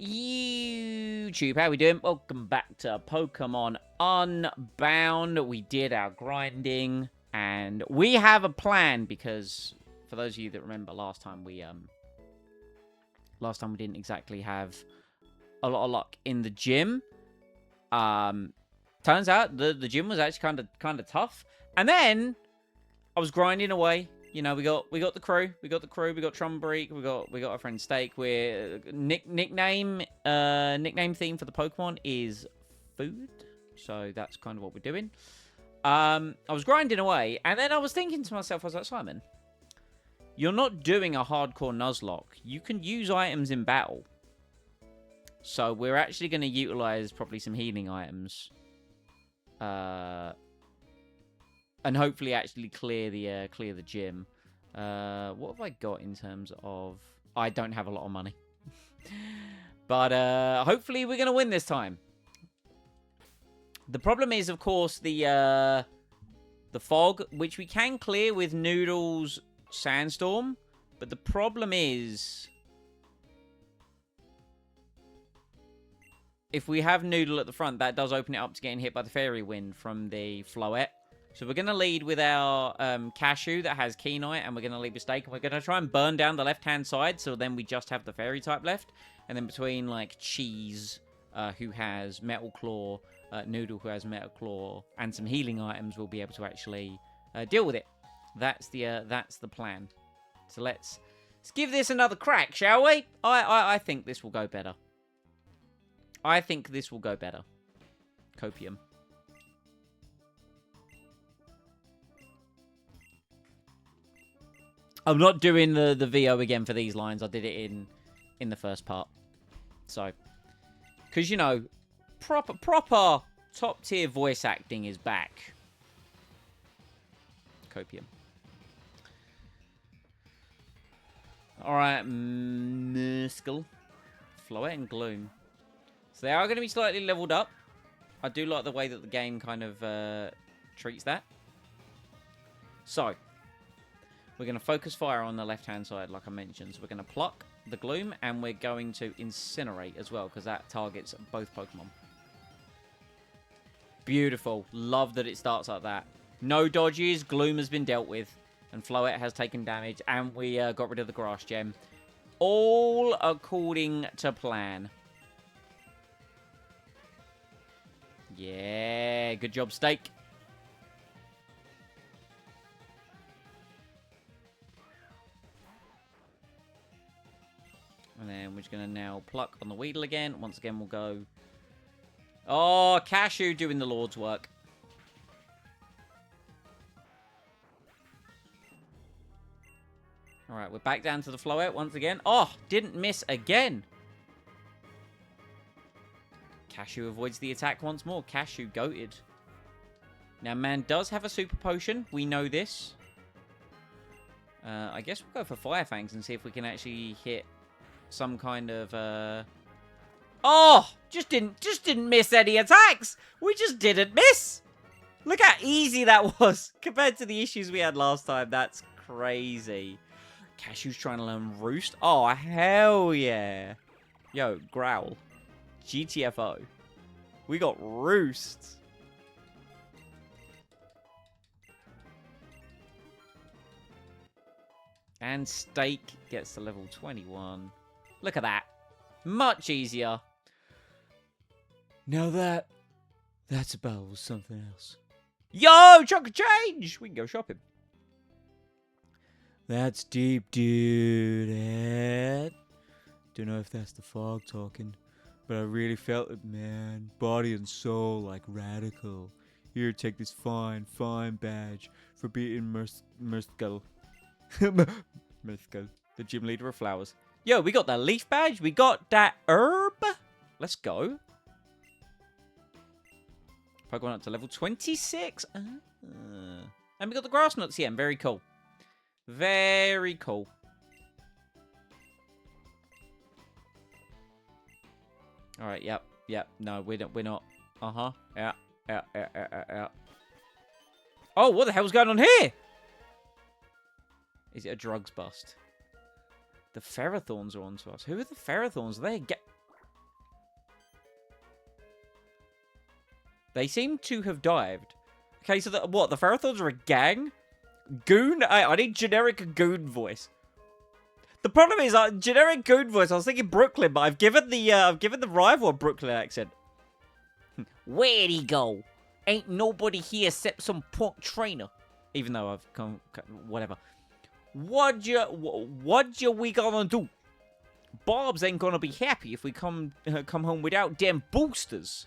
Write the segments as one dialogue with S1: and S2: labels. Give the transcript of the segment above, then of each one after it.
S1: YouTube, how we doing? Welcome back to Pokemon Unbound. We did our grinding, and we have a plan because, for those of you that remember, last time we didn't exactly have a lot of luck in the gym. Turns out the gym was actually kind of tough, and then I was grinding away. You know, we got the crew, we got Trumbreak, we got our friend Steak. We're nickname theme for the Pokemon is food, so that's kind of what we're doing. I was grinding away, and then I was thinking to myself, I was like, Simon, you're not doing a hardcore Nuzlocke. You can use items in battle, so we're actually going to utilize probably some healing items. And hopefully actually clear the gym. What have I got in terms of... I don't have a lot of money. But hopefully we're going to win this time. The problem is, of course, the fog, which we can clear with Noodle's Sandstorm. But the problem is... if we have Noodle at the front, that does open it up to getting hit by the Fairy Wind from the Floette. So we're going to lead with our Cashew that has Keenite, and we're going to lead with Steak, and we're going to try and burn down the left-hand side, so then we just have the Fairy type left. And then between, like, Cheese, who has Metal Claw, Noodle, who has Metal Claw, and some healing items, we'll be able to actually deal with it. That's the plan. So let's give this another crack, shall we? I think this will go better. I think this will go better. Copium. I'm not doing the VO again for these lines. I did it in the first part. So, because, you know, proper top tier voice acting is back. Copium. Alright, Muscle, Floette, and Gloom. So they are going to be slightly leveled up. I do like the way that the game kind of treats that. So, we're going to focus fire on the left-hand side, like I mentioned. So we're going to pluck the Gloom, and we're going to incinerate as well, because that targets both Pokemon. Beautiful. Love that it starts like that. No dodges. Gloom has been dealt with, and Floette has taken damage, and we got rid of the Grass Gem. All according to plan. Yeah, good job, Steak. And then we're just going to now pluck on the Weedle again. Once again, we'll go... oh, Cashew doing the Lord's work. Alright, we're back down to the Floette once again. Oh, didn't miss again. Cashew avoids the attack once more. Cashew goated. Now, man does have a super potion. We know this. I guess we'll go for Fire Fangs and see if we can actually hit some kind of... oh! Just didn't miss any attacks! We just didn't miss! Look how easy that was compared to the issues we had last time. That's crazy. Cashew's trying to learn Roost. Oh, hell yeah. Yo, Growl. GTFO. We got Roost. And Steak gets to level 21. Look at that. Much easier. Now that's a battle with something else. Yo, chunk of change! We can go shopping. That's deep, dude. Don't know if that's the fog talking, but I really felt it, man. Body and soul, like radical. Here, take this fine badge for beating Mirthgull. Mirthgull, the gym leader of flowers. Yo, we got that leaf badge. We got that herb. Let's go. Pokemon up to level 26. And we got the grass nuts here. Very cool. Very cool. All right. Yep. No, we're not. Yeah. Oh, what the hell's going on here? Is it a drugs bust? The Ferrothorns are onto us. Who are the Ferrothorns? They seem to have dived. Okay, so what? The Ferrothorns are a gang? Goon? I need generic goon voice. The problem is, generic goon voice. I was thinking Brooklyn, but I've given the rival a Brooklyn accent. Where'd he go? Ain't nobody here except some punk trainer. Even though I've come, whatever. What we gonna do? Bob's ain't gonna be happy if we come home without them boosters.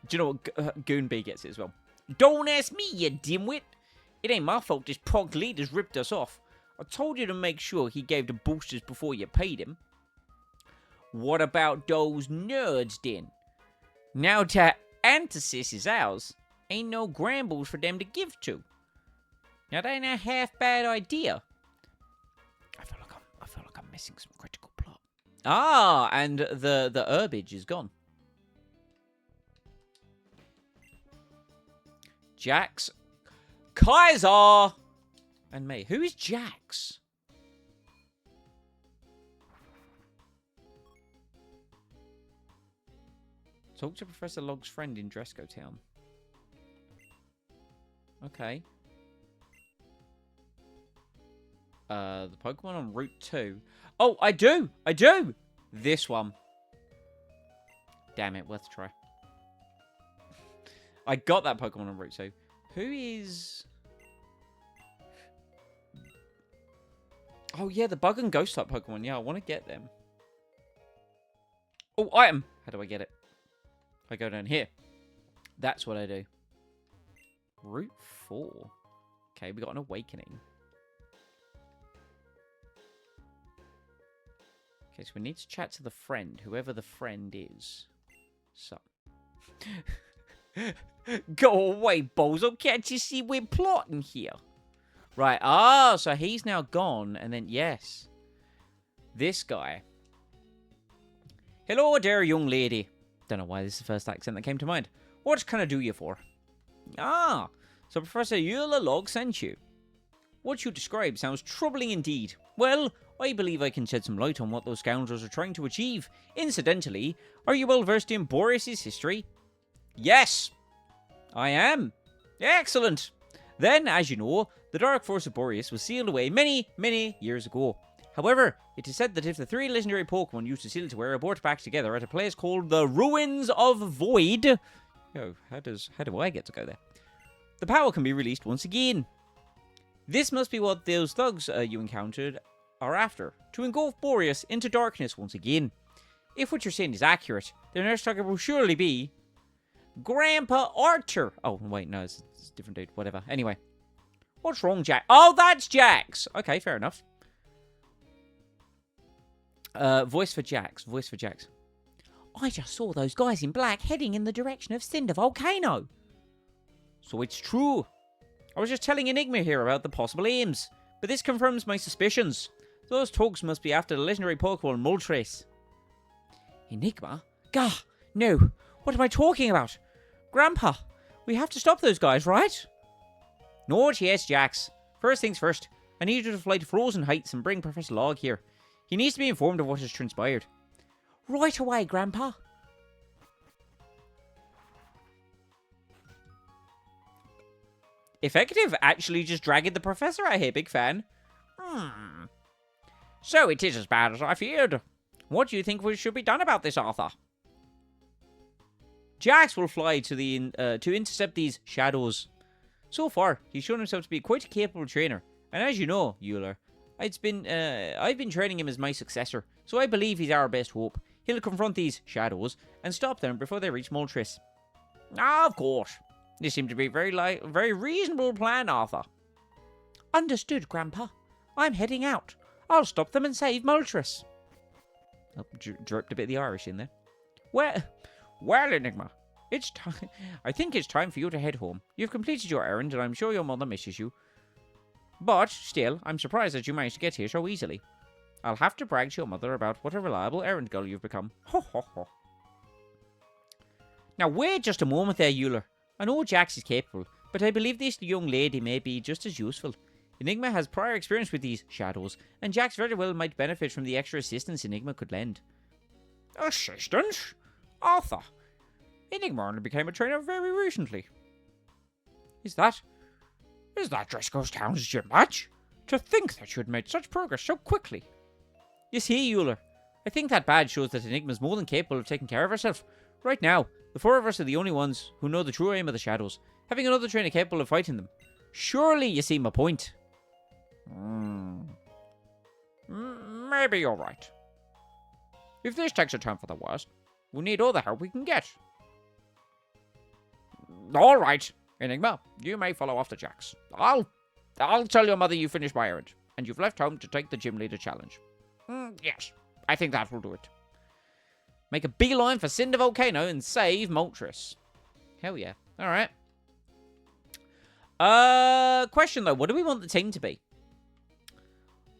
S1: Do you know what Goonbee gets it as well? Don't ask me, you dimwit. It ain't my fault this punk leader's ripped us off. I told you to make sure he gave the boosters before you paid him. What about those nerds, then? Now that Antisis is ours, ain't no Grambles for them to give to. Now, that ain't a half-bad idea. I feel like I'm missing some critical plot. Ah, and the herbage is gone. Jax, Kaiser, and me. Who is Jax? Talk to Professor Log's friend in Dresco Town. Okay. The Pokemon on Route 2. Oh, I do! I do! This one. Damn it, worth a try. I got that Pokemon on Route 2. Who is... Oh, yeah, the Bug and Ghost type Pokemon. Yeah, I want to get them. Oh, item! How do I get it? I go down here. That's what I do. Route 4. Okay, we got an awakening. Okay, so we need to chat to the friend, whoever the friend is. So. Go away, Bozo. Can't you see we're plotting here? Right. Ah, so he's now gone. And then, yes. This guy. Hello there, young lady. Don't know why this is the first accent that came to mind. What can I do you for? Ah, so Professor Eula Log sent you. What you describe sounds troubling indeed. Well, I believe I can shed some light on what those scoundrels are trying to achieve. Incidentally, are you well versed in Boreas' history? Yes, I am. Excellent. Then, as you know, the dark force of Boreas was sealed away many, many years ago. However, it is said that if the three legendary Pokemon used to seal it away are brought back together at a place called the Ruins of Void... Oh, how do I get to go there? The power can be released once again. This must be what those thugs you encountered are after, to engulf Boreas into darkness once again. If what you're saying is accurate, their next target will surely be... Grandpa Archer! Oh, wait, no, it's a different dude, whatever. Anyway. What's wrong, Jack? Oh, that's Jax! Okay, fair enough. Voice for Jax. Voice for Jax. I just saw those guys in black heading in the direction of Cinder Volcano. So it's true. I was just telling Enigma here about the possible aims, but this confirms my suspicions. Those tugs must be after the legendary Pokemon Moltres. Enigma? Gah, no. What am I talking about? Grandpa, we have to stop those guys, right? Not yes, Jax. First things first. I need you to fly to Frozen Heights and bring Professor Log here. He needs to be informed of what has transpired. Right away, Grandpa. Effective, actually just dragging the Professor out here, big fan. So it is as bad as I feared. What do you think should be done about this, Arthur? Jax will fly to to intercept these shadows. So far, he's shown himself to be quite a capable trainer. And as you know, Euler, I've been training him as my successor, so I believe he's our best hope. He'll confront these shadows and stop them before they reach Moltres. Ah, of course. This seemed to be a very reasonable plan, Arthur. Understood, Grandpa. I'm heading out. I'll stop them and save Moltres. Oh, dropped a bit of the Irish in there. Well, Enigma, it's time. I think it's time for you to head home. You've completed your errand, and I'm sure your mother misses you. But, still, I'm surprised that you managed to get here so easily. I'll have to brag to your mother about what a reliable errand girl you've become. Ho, ho, ho. Now, wait just a moment there, Euler. I know Jax is capable, but I believe this young lady may be just as useful. Enigma has prior experience with these shadows, and Jax very well might benefit from the extra assistance Enigma could lend. Assistance? Arthur, Enigma only became a trainer very recently. Is that Driscoll's Town's gym match? To think that you had made such progress so quickly. You see, Euler, I think that badge shows that Enigma's more than capable of taking care of herself. Right now, the four of us are the only ones who know the true aim of the shadows, having another trainer capable of fighting them. Surely you see my point. Maybe you're right. If this takes a turn for the worst, we'll need all the help we can get. All right, Enigma, you may follow after Jax. I'll tell your mother you finished my errand, and you've left home to take the gym leader challenge. Yes, I think that will do it. Make a beeline for Cinder Volcano and save Moltres. Hell yeah. All right. Question though, what do we want the team to be?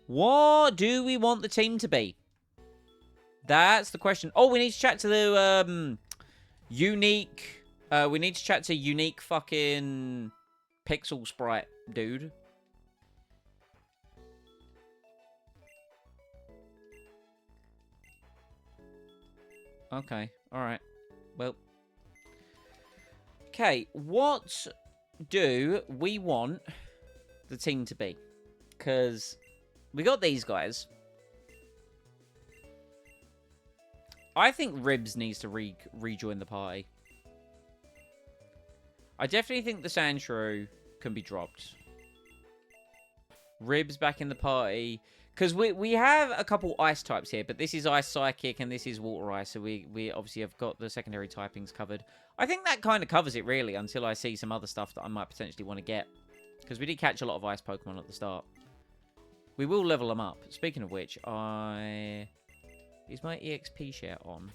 S1: What do we want the team to be? That's the question. Oh, we need to chat to the unique. We need to chat to unique fucking pixel sprite dude. Okay. All right. Well. Okay. What do we want the team to be? Because we got these guys. I think Ribs needs to rejoin the party. I definitely think the Sandshrew can be dropped. Ribs back in the party. Because we have a couple ice types here, but this is Ice Psychic and this is Water Ice, so we obviously have got the secondary typings covered. I think that kind of covers it, really, until I see some other stuff that I might potentially want to get. Because we did catch a lot of Ice Pokemon at the start. We will level them up. Speaking of which, is my EXP share on?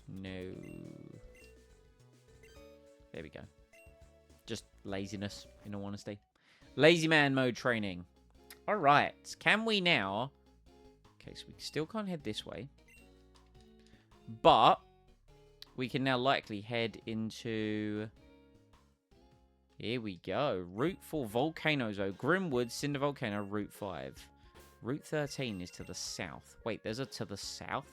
S1: No. There we go. Just laziness, in all honesty. Lazy man mode training. Alright. Can we now... Okay, so we still can't head this way. But we can now likely head into... Here we go. Route 4 Volcano Zone. Grimwood, Cinder Volcano, Route 5. Route 13 is to the south. Wait, there's a to the south?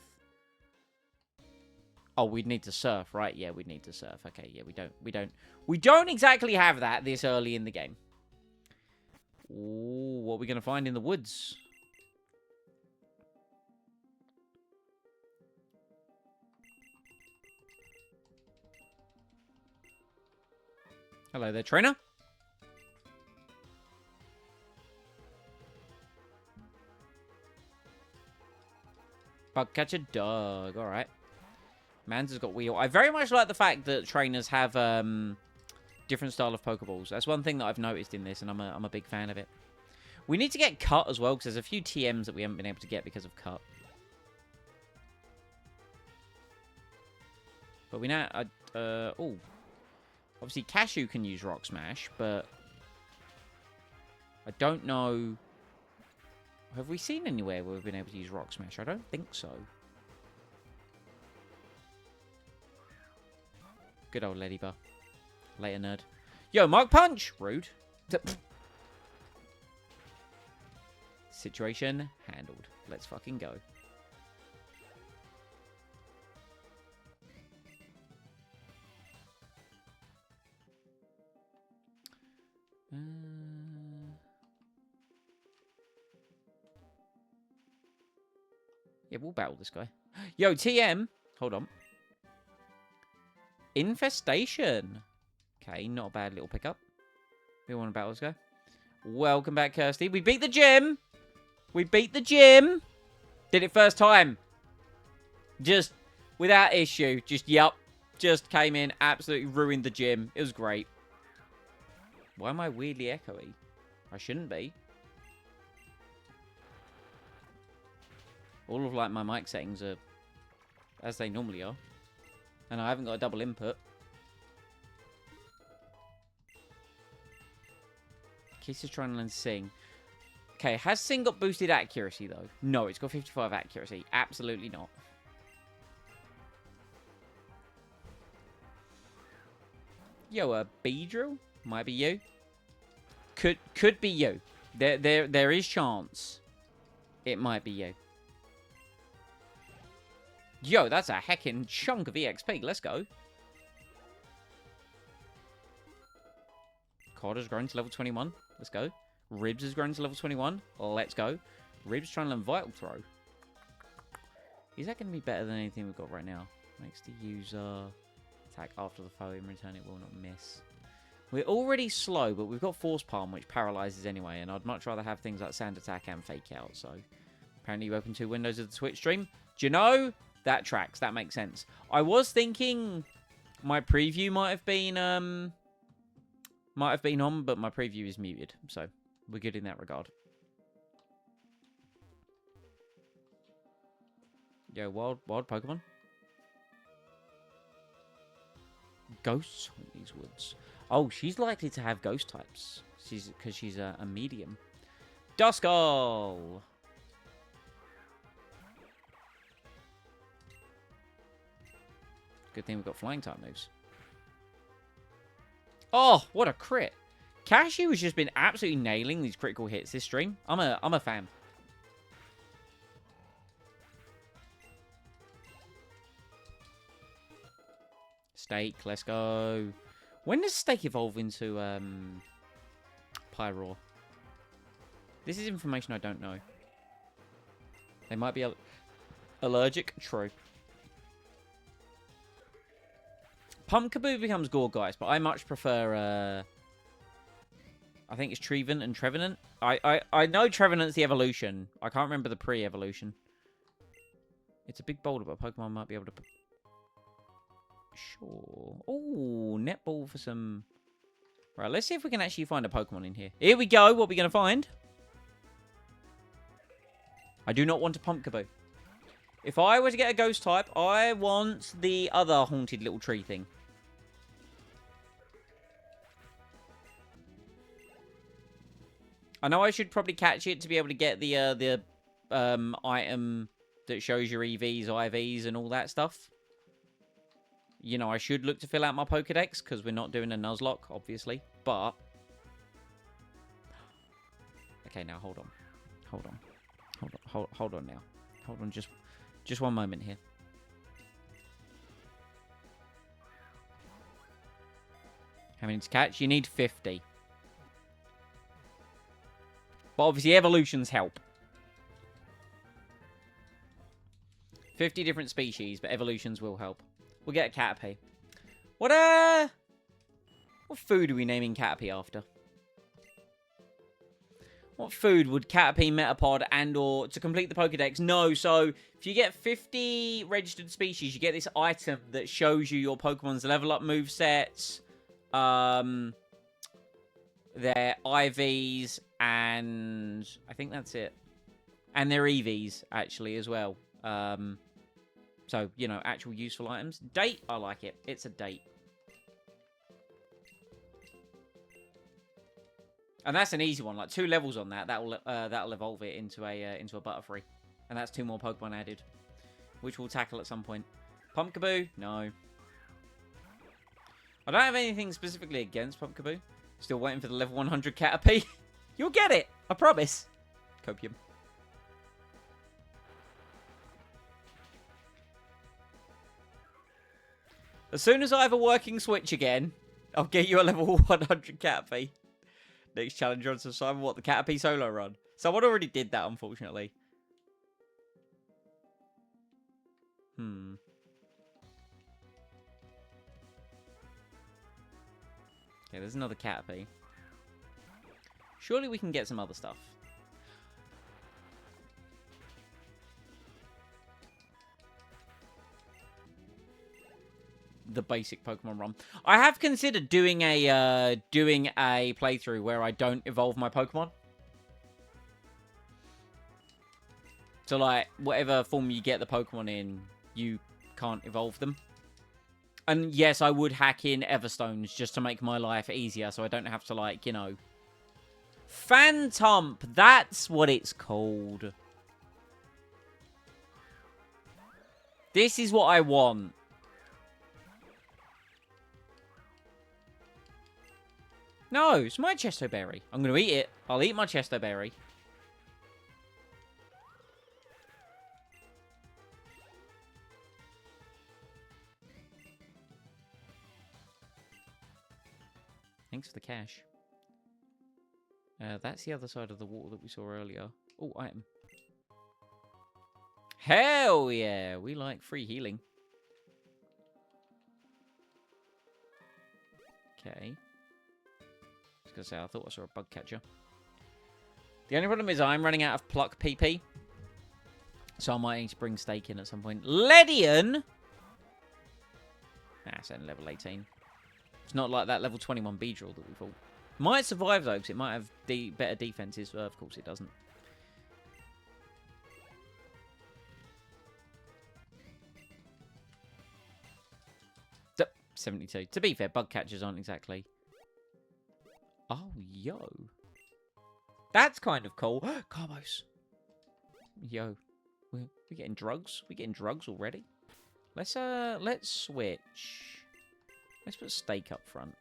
S1: Oh, we'd need to surf, right? Yeah, we'd need to surf. Okay, yeah, we don't exactly have that this early in the game. Ooh, what are we going to find in the woods? Hello there, trainer. Bug catch a dog. All right. Mans has got wheel. I very much like the fact that trainers have different style of Pokeballs. That's one thing that I've noticed in this, and I'm a big fan of it. We need to get Cut as well, because there's a few TMs that we haven't been able to get because of Cut. But we now... oh. Obviously, Cashew can use Rock Smash, but... I don't know... Have we seen anywhere where we've been able to use Rock Smash? I don't think so. Good old Ladybug. Later, nerd. Yo, Mark Punch! Rude. Situation handled. Let's fucking go. Yeah, we'll battle this guy. Yo, TM! Hold on. Infestation. Okay, not a bad little pickup. We want to battle this guy. Welcome back, Kirsty. We beat the gym! We beat the gym! Did it first time. Just without issue. Just, yup. Just came in, absolutely ruined the gym. It was great. Why am I weirdly echoey? I shouldn't be. All of, like, my mic settings are as they normally are. And I haven't got a double input. Kiss is trying to learn Sing. Okay, has Sing got boosted accuracy, though? No, it's got 55 accuracy. Absolutely not. Yo, Beedrill? Might be you. Could be you. There is chance. It might be you. Yo, that's a heckin' chunk of EXP. Let's go. Cod has grown to level 21. Let's go. Ribs has grown to level 21. Let's go. Ribs trying to learn Vital Throw. Is that going to be better than anything we've got right now? Makes the user attack after the foe. In return, it will not miss. We're already slow, but we've got Force Palm, which paralyzes anyway. And I'd much rather have things like Sand Attack and Fake Out. So, apparently you open 2 windows of the Twitch stream. Do you know? That tracks. That makes sense. I was thinking my preview might have been on, but my preview is muted. So, we're good in that regard. Yo, wild Pokemon. Ghosts haunt these woods. Oh, she's likely to have ghost types. Because she's a medium. Duskull! Good thing we've got flying type moves. Oh, what a crit. Cashew has just been absolutely nailing these critical hits this stream. I'm a fan. Steak, let's go. When does Steak evolve into Pyroar? This is information I don't know. They might be allergic. True. Pumpkaboo becomes Gorgeist, but I much prefer I think it's Trevenant and Trevenant. I know Trevenant's the evolution. I can't remember the pre-evolution. It's a big boulder, but Pokemon might be able to... Sure. Oh, netball for some... Right, let's see if we can actually find a Pokemon in here. Here we go. What are we going to find? I do not want a Pumpkaboo. If I were to get a ghost type, I want the other haunted little tree thing. I know I should probably catch it to be able to get the item that shows your EVs, IVs, and all that stuff. You know, I should look to fill out my Pokedex, because we're not doing a Nuzlocke, obviously. But... Okay, now, hold on. Hold on. Hold on now. Hold on, just one moment here. How many to catch? You need 50. But obviously, evolutions help. 50 different species, but evolutions will help. We'll get a Caterpie. What food are we naming Caterpie after? What food would Caterpie, Metapod, and or... To complete the Pokedex? No, so if you get 50 registered species, you get this item that shows you your Pokemon's level up movesets, their IVs, and... I think that's it. And their EVs, actually, as well. So, you know, actual useful items. Date, I like it. It's a date. And that's an easy one. Like 2 levels on that. That'll evolve it into a Butterfree. And that's 2 more Pokemon added, which we'll tackle at some point. Pumpkaboo? No. I don't have anything specifically against Pumpkaboo. Still waiting for the level 100 Caterpie. You'll get it. I promise. Copium. As soon as I have a working Switch again, I'll get you a level 100 Caterpie. Next challenge on Simon, what, the Caterpie solo run? Someone already did that, unfortunately. Okay, there's another Caterpie. Surely we can get some other stuff. The basic Pokemon run. I have considered doing a playthrough where I don't evolve my Pokemon. So like whatever form you get the Pokemon in, you can't evolve them. And yes, I would hack in Everstones just to make my life easier, so I don't have to like, you know. Phantump, that's what it's called. This is what I want. No, it's my Chesto Berry. I'm going to eat it. I'll eat my Chesto Berry. Thanks for the cash. That's the other side of the water that we saw earlier. Oh, item. Hell yeah! We like free healing. Okay. I was going to say, I thought I saw a bug catcher. The only problem is I'm running out of pluck PP. So I might need to bring Steak in at some point. Ledian! Nah, it's only level 18. It's not like that level 21 Beedrill that we fought. Might survive, though, because it might have better defenses. But of course it doesn't. 72. To be fair, bug catchers aren't exactly... Oh, yo. That's kind of cool. Carbos. Yo. We're getting drugs? We're getting drugs already? Let's switch. Let's put Steak up front.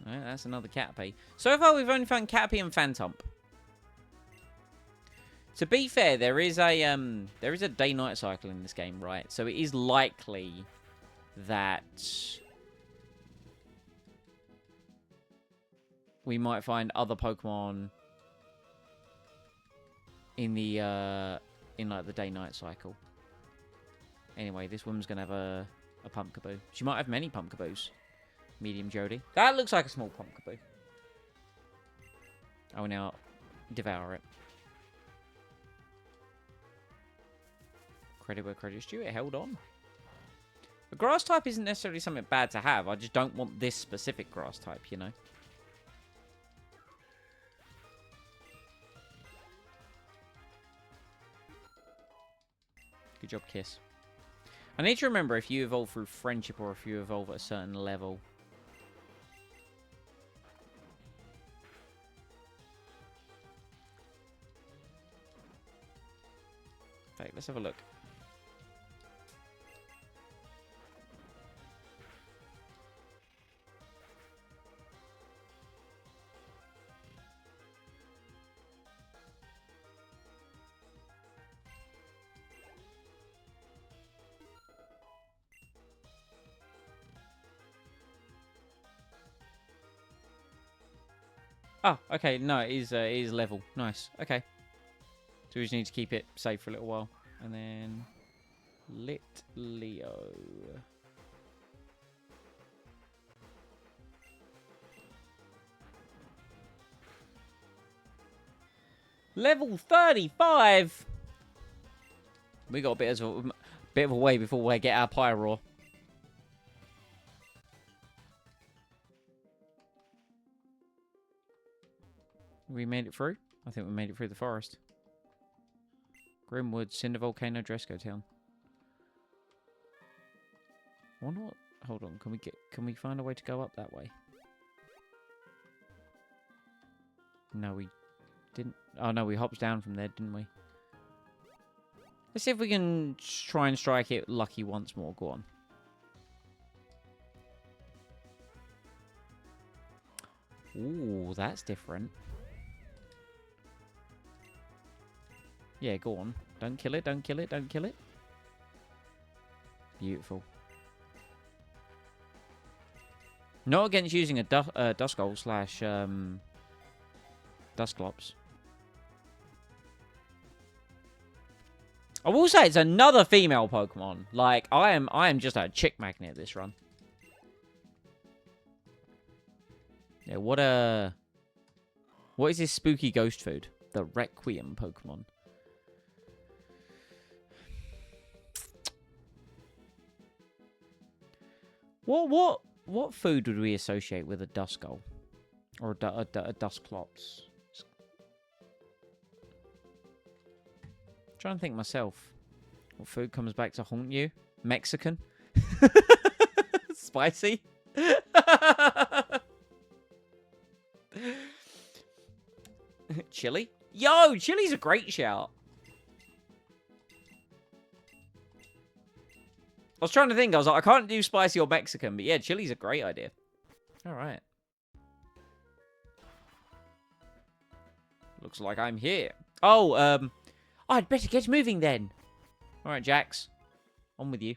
S1: Alright, that's another Caterpie. So far, we've only found Caterpie and Phantomp. To be fair, there is a day-night cycle in this game, right? So it is likely that we might find other Pokemon in the like the day-night cycle. Anyway, this woman's gonna have a Pumpkaboo. She might have many Pumpkaboos. Medium Jody. That looks like a small Pumpkaboo. I will now devour it. Credit where credit's due. It held on. The grass type isn't necessarily something bad to have. I just don't want this specific grass type, you know. Good job, Kiss. I need to remember if you evolve through friendship or if you evolve at a certain level. Okay, let's have a look. Oh, okay. No, it is level. Nice. Okay. So we just need to keep it safe for a little while. And then... Lit Leo. Level 35! We got a bit of a way before we get our Pyroar. We made it through? I think we made it through the forest. Grimwood, Cinder Volcano, Dresco Town. Wonder what? Hold on, can we find a way to go up that way? No, we didn't. Oh no, we hopped down from there, didn't we? Let's see if we can try and strike it lucky once more. Go on. Ooh, that's different. Yeah, go on. Don't kill it, don't kill it, don't kill it. Beautiful. Not against using a Duskull slash Dusclops. I will say it's another female Pokemon. Like, I am just a chick magnet this run. Yeah, what is this spooky ghost food? The Requiem Pokemon. What food would we associate with a Duskull? Or a Dusclops? I'm trying to think myself. What food comes back to haunt you? Mexican? Spicy? Chili? Yo, chili's a great shout. I was trying to think. I was like, I can't do spicy or Mexican. But yeah, chili's a great idea. All right. Looks like I'm here. Oh, I'd better get moving then. All right, Jax. On with you.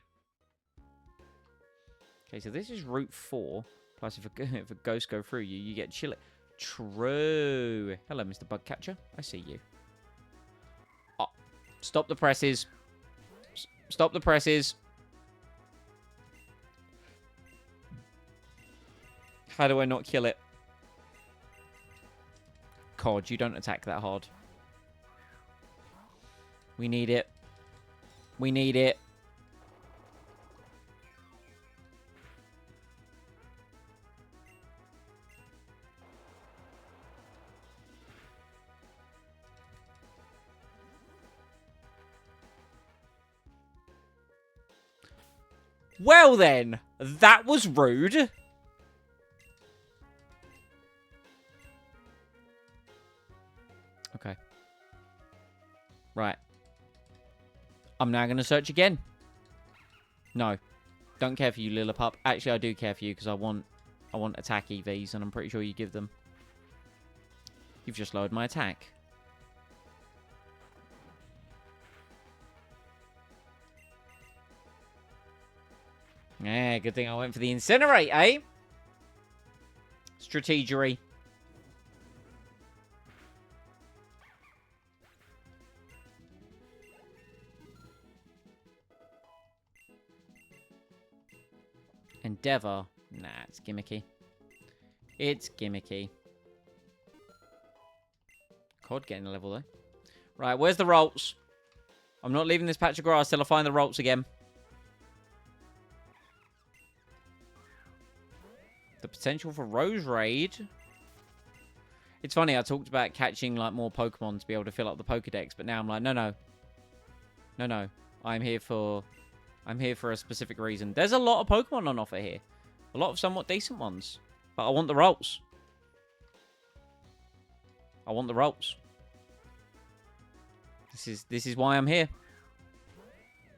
S1: Okay, so this is Route 4. Plus, if a ghost go through you, you get chilly. True. Hello, Mr. Bugcatcher. I see you. Oh, stop the presses. Stop the presses. How do I not kill it? COD, you don't attack that hard. We need it. We need it. Well then, that was rude. Okay. Right. I'm now going to search again. No. Don't care for you, Lillipup. Actually, I do care for you because I want attack EVs, and I'm pretty sure you give them. You've just lowered my attack. Yeah, good thing I went for the Incinerate, eh? Strategery. Endeavor. Nah, it's gimmicky. It's gimmicky. COD getting a level, though. Right, where's the Rolts? I'm not leaving this patch of grass till I find the Rolts again. The potential for Rose Raid. It's funny, I talked about catching like more Pokemon to be able to fill up the Pokedex, but now I'm like, no. I'm here for a specific reason. There's a lot of Pokemon on offer here. A lot of somewhat decent ones. But I want the Rolts. I want the Rolts. This is why I'm here.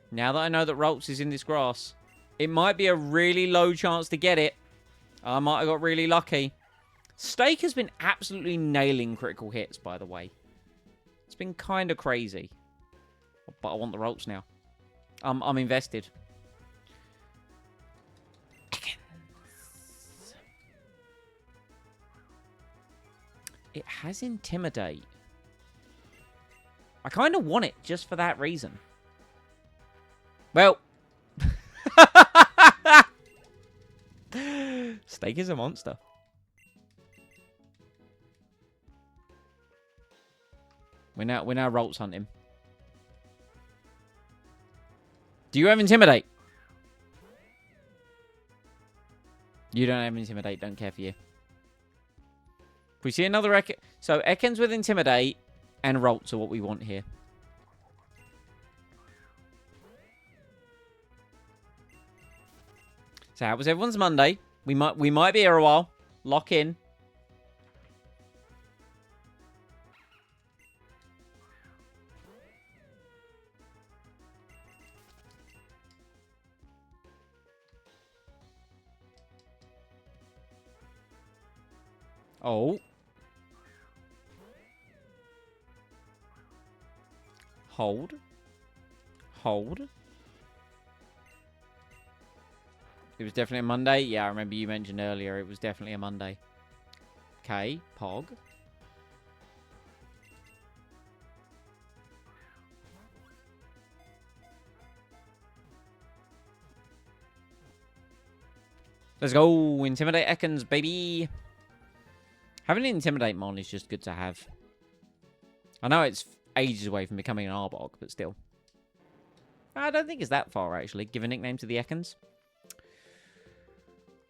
S1: Now that I know that Rolts is in this grass, it might be a really low chance to get it. I might have got really lucky. Stake has been absolutely nailing critical hits, by the way. It's been kind of crazy. But I want the Rolts now. I'm invested. It has Intimidate. I kind of want it just for that reason. Well. Stake is a monster. We're now Rolts hunting. Do you have Intimidate? You don't have Intimidate. Don't care for you. If we see another Ekans... So, Ekans with Intimidate and Rolts are what we want here. So, how was everyone's Monday? We might be here a while. Lock in. Oh. Hold. Hold. It was definitely a Monday. Yeah, I remember you mentioned earlier it was definitely a Monday. Okay, Pog. Let's go. Intimidate Ekans, baby. Having an Intimidate Mon is just good to have. I know it's ages away from becoming an Arbok, but still. I don't think it's that far, actually. Give a nickname to the Ekans.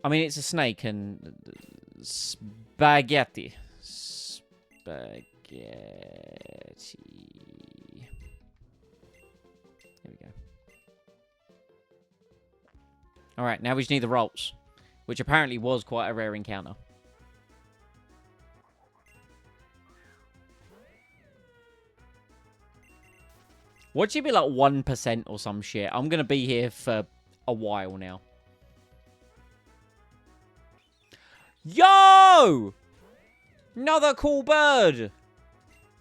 S1: I mean, it's a snake and... Spaghetti. Spaghetti. Here we go. Alright, now we just need the Rolts. Which apparently was quite a rare encounter. Watch it be like 1% or some shit. I'm going to be here for a while now. Yo! Another cool bird.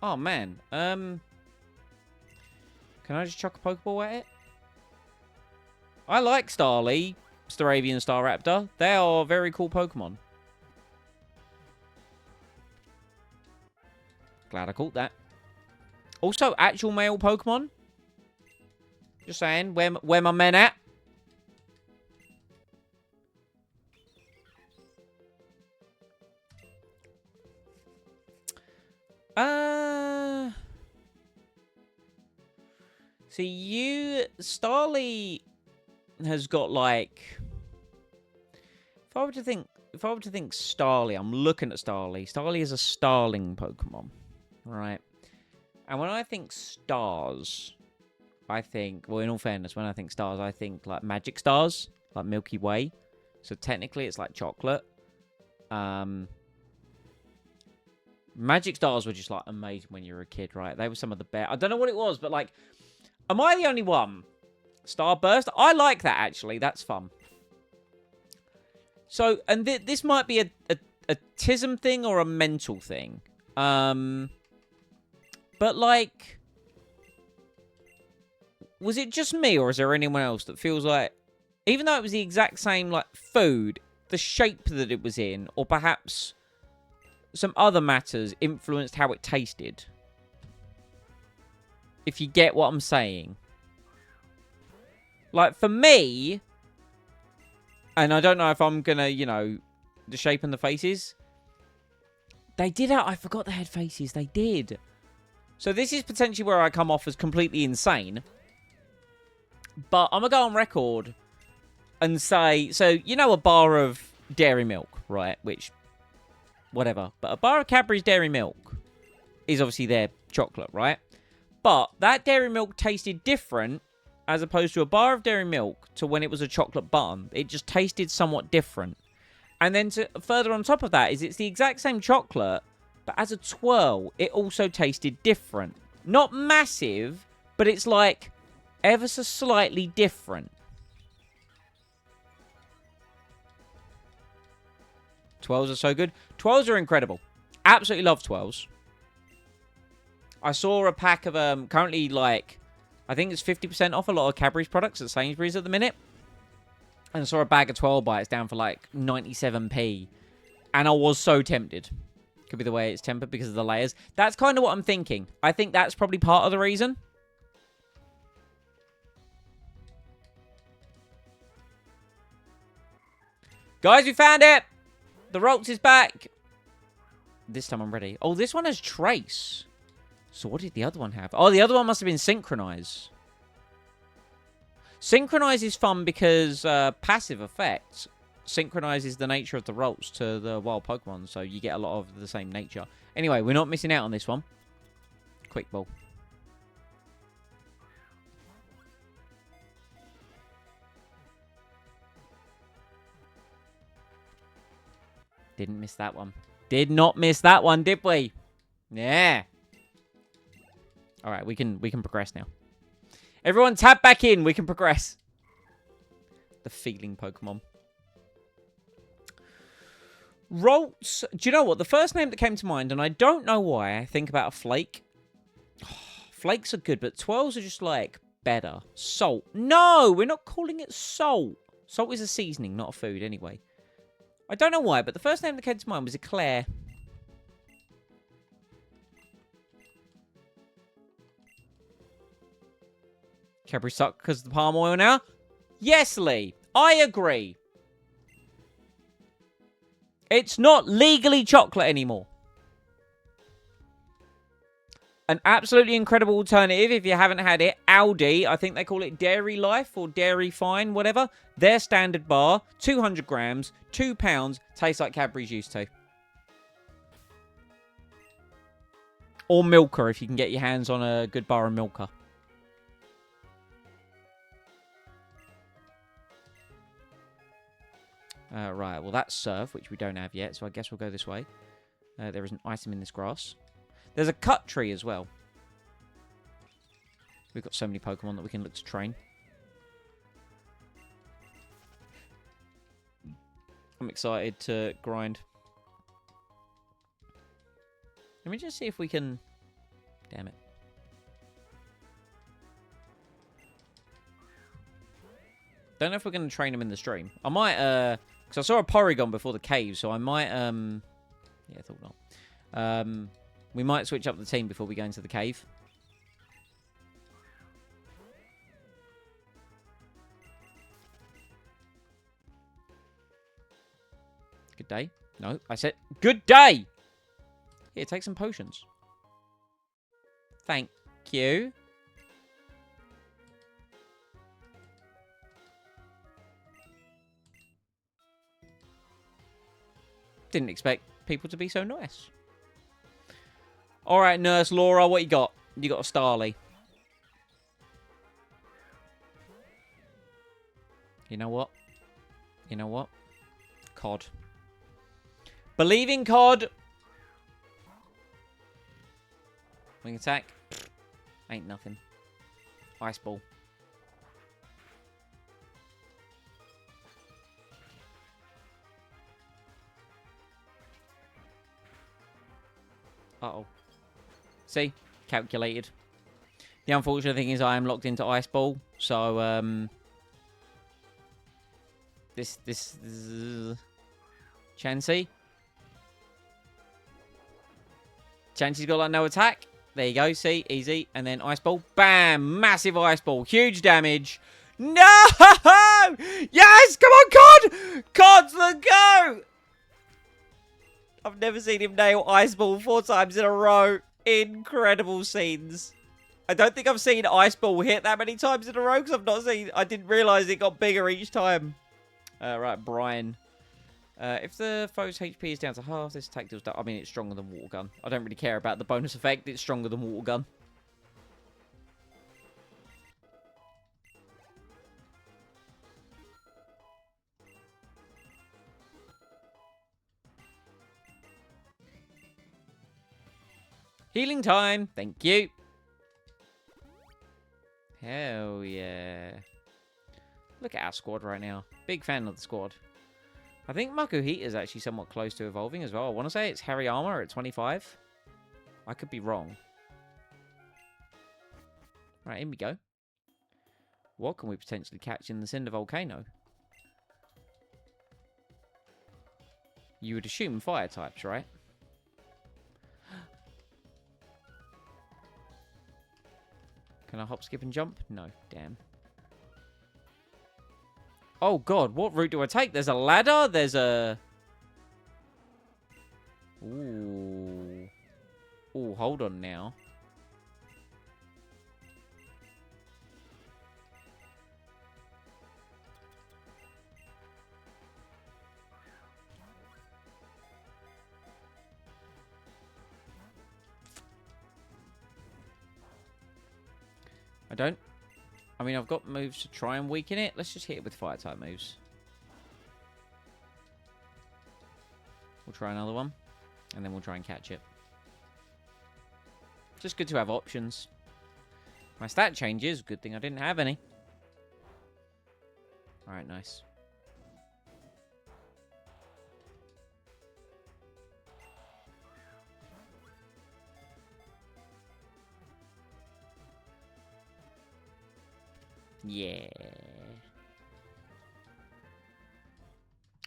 S1: Oh, man. Can I just chuck a Pokeball at it? I like Starly. Staravian Staraptor. They are very cool Pokemon. Glad I caught that. Also, actual male Pokemon. Just saying, where my men at? See, Starly has got like, if I were to think Starly, I'm looking at Starly. Starly is a starling Pokemon, right? And when I think stars, I think, well, in all fairness, when I think stars, I think like magic stars, like Milky Way. So technically, it's like chocolate. Magic stars were just like amazing when you were a kid, right? They were some of the best. I don't know what it was, but like, am I the only one? Starburst? I like that, actually. That's fun. So, and this might be a tism thing or a mental thing. But, like, was it just me, or is there anyone else that feels like, even though it was the exact same, like, food, the shape that it was in, or perhaps some other matters influenced how it tasted? If you get what I'm saying. Like, for me, and I don't know if I'm gonna, you know, the shape and the faces. They did out. I forgot they had faces. They did. So this is potentially where I come off as completely insane. But I'm gonna go on record and say, so, you know, a bar of dairy milk, right? Which, whatever. But a bar of Cadbury's dairy milk is obviously their chocolate, right? But that dairy milk tasted different as opposed to a bar of dairy milk to when it was a chocolate button. It just tasted somewhat different. And then further on top of that is it's the exact same chocolate, but as a twirl, it also tasted different. Not massive, but it's like ever so slightly different. Twirls are so good. Twirls are incredible. Absolutely love twirls. I saw a pack of, currently, like, I think it's 50% off a lot of Cadbury's products at Sainsbury's at the minute. And I saw a bag of 12 bites down for, like, 97p. And I was so tempted. Could be the way it's tempered because of the layers. That's kind of what I'm thinking. I think that's probably part of the reason. Guys, we found it! The Rolts is back! This time I'm ready. Oh, this one has Trace. So what did the other one have? Oh, the other one must have been Synchronize. Synchronize is fun because passive effects synchronizes the nature of the Rolts to the wild Pokemon, so you get a lot of the same nature. Anyway, we're not missing out on this one. Quick Ball. Didn't miss that one. Did not miss that one, did we? Yeah. All right, we can progress now. Everyone tap back in. We can progress. The feeling Pokemon. Rolts. Do you know what? The first name that came to mind, and I don't know why, I think about a Flake. Oh, Flakes are good, but Twirls are just like better. Salt. No, we're not calling it salt. Salt is a seasoning, not a food anyway. I don't know why, but the first name that came to mind was Eclair. Cadbury suck because of the palm oil now? Yes, Lee. I agree. It's not legally chocolate anymore. An absolutely incredible alternative if you haven't had it. Aldi, I think they call it Dairy Life or Dairy Fine, whatever. Their standard bar, 200 grams, £2, tastes like Cadbury's used to. Or Milka if you can get your hands on a good bar of Milka. Right, well that's Surf, which we don't have yet, so I guess we'll go this way. There is an item in this grass. There's a cut tree as well. We've got so many Pokemon that we can look to train. I'm excited to grind. Let me just see if we can... Damn it. Don't know if we're going to train him in the stream. I might, because I saw a Porygon before the cave, so I might, yeah, I thought not. We might switch up the team before we go into the cave. Good day. No, I said good day! Here, take some potions. Thank you. Didn't expect people to be so nice. Alright, Nurse Laura, what you got? You got a Starly. You know what? You know what? COD. Believe in COD. Wing attack. Ain't nothing. Ice ball. Uh-oh. See? Calculated. The unfortunate thing is I am locked into Ice Ball. So, This Chansey. Chansey's got like no attack. There you go. See? Easy. And then Ice Ball. Bam! Massive Ice Ball. Huge damage. No! Yes! Come on, COD! COD's the go! I've never seen him nail Ice Ball 4 times in a row. Incredible scenes. I don't think I've seen Ice Ball hit that many times in a row because I've not seen... I didn't realise it got bigger each time. Right, Brian. If the foe's HP is down to half, this attack deals... I mean, it's stronger than Water Gun. I don't really care about the bonus effect. It's stronger than Water Gun. Healing time. Thank you. Hell yeah. Look at our squad right now. Big fan of the squad. I think Makuhita is actually somewhat close to evolving as well. I want to say it's Hariyama at 25. I could be wrong. Right, in we go. What can we potentially catch in the Cinder Volcano? You would assume fire types, right? Can I hop, skip, and jump? No, damn. Oh, God, what route do I take? There's a ladder, there's a... Ooh. Ooh, hold on now. I mean, I've got moves to try and weaken it. Let's just hit it with fire type moves. We'll try another one. And then we'll try and catch it. Just good to have options. My stat changes. Good thing I didn't have any. Alright, nice. Yeah.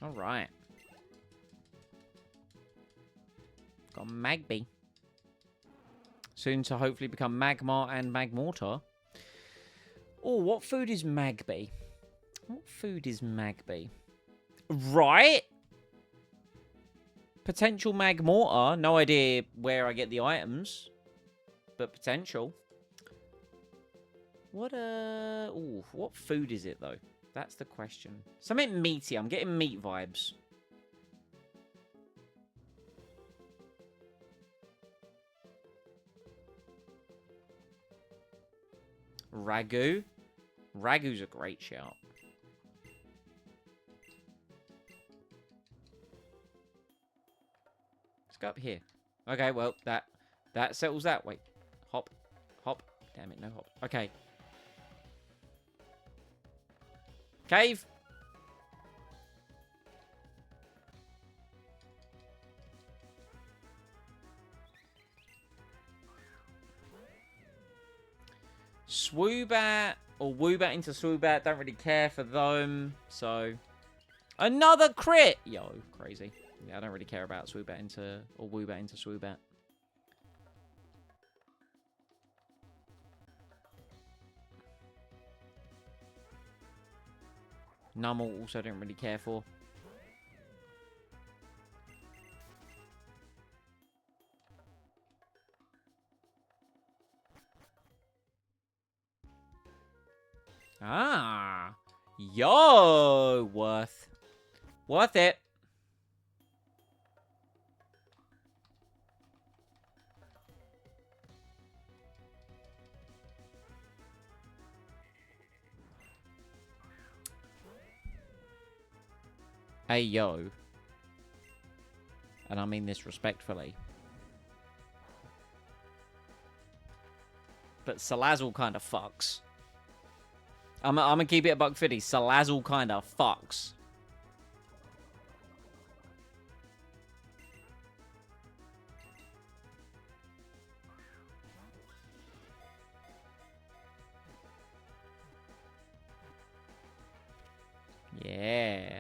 S1: Alright. Got Magby. Soon to hopefully become Magmar and Magmortar. Oh, what food is Magby? What food is Magby? Right? Potential Magmortar. No idea where I get the items. But potential. Ooh, what food is it, though? That's the question. Something meaty. I'm getting meat vibes. Ragu. Ragu's a great shout. Let's go up here. Okay, well, that settles that. Wait. Hop. Hop. Damn it, no hop. Okay. Cave. Swoobat. or Woobat into Swoobat. Don't really care for them. So, another crit! Yo, crazy. Yeah, I don't really care about Swoobat into, or Woobat into Swoobat. Numel also don't really care for. Ah. Yo, worth it. Hey, yo. And I mean this respectfully. But Salazzle kind of fucks. I'm gonna keep it a buck 50. Salazzle kind of fucks. Yeah.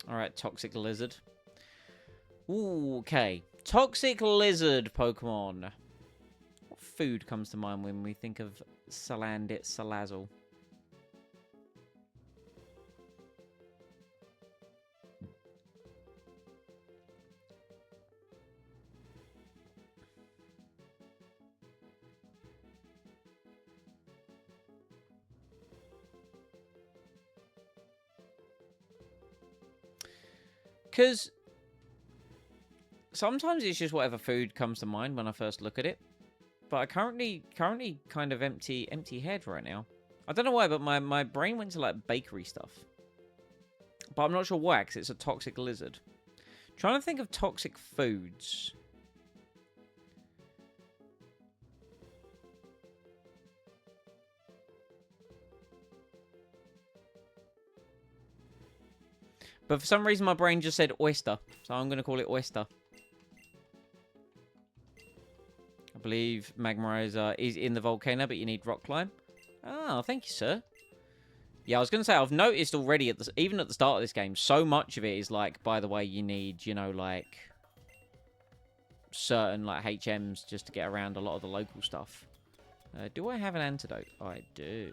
S1: Alright, Toxic Lizard. Ooh, okay. Toxic Lizard Pokemon. What food comes to mind when we think of Salazzle? Because sometimes it's just whatever food comes to mind when I first look at it. But I currently kind of empty head right now. I don't know why, but my brain went to like bakery stuff. But I'm not sure why, because it's a toxic lizard. Trying to think of toxic foods. But for some reason, my brain just said oyster. So I'm going to call it oyster. I believe Magmarizer is in the volcano, but you need rock climb. Oh, thank you, sir. Yeah, I was going to say, I've noticed already, even at the start of this game, so much of it is like, by the way, you need, you know, like, certain, like, HMs just to get around a lot of the local stuff. Do I have an antidote? I do.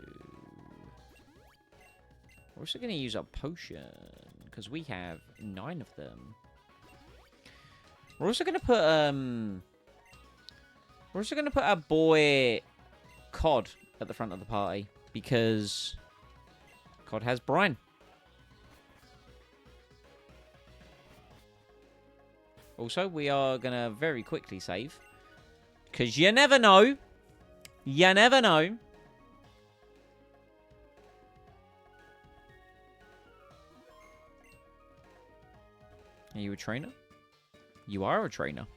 S1: We're also going to use a potion, because we have 9 of them. We're also going to put, we're also going to put our boy Cod at the front of the party, because Cod has brine. Also, we are going to very quickly save, because you never know. You never know. Are you a trainer? You are a trainer.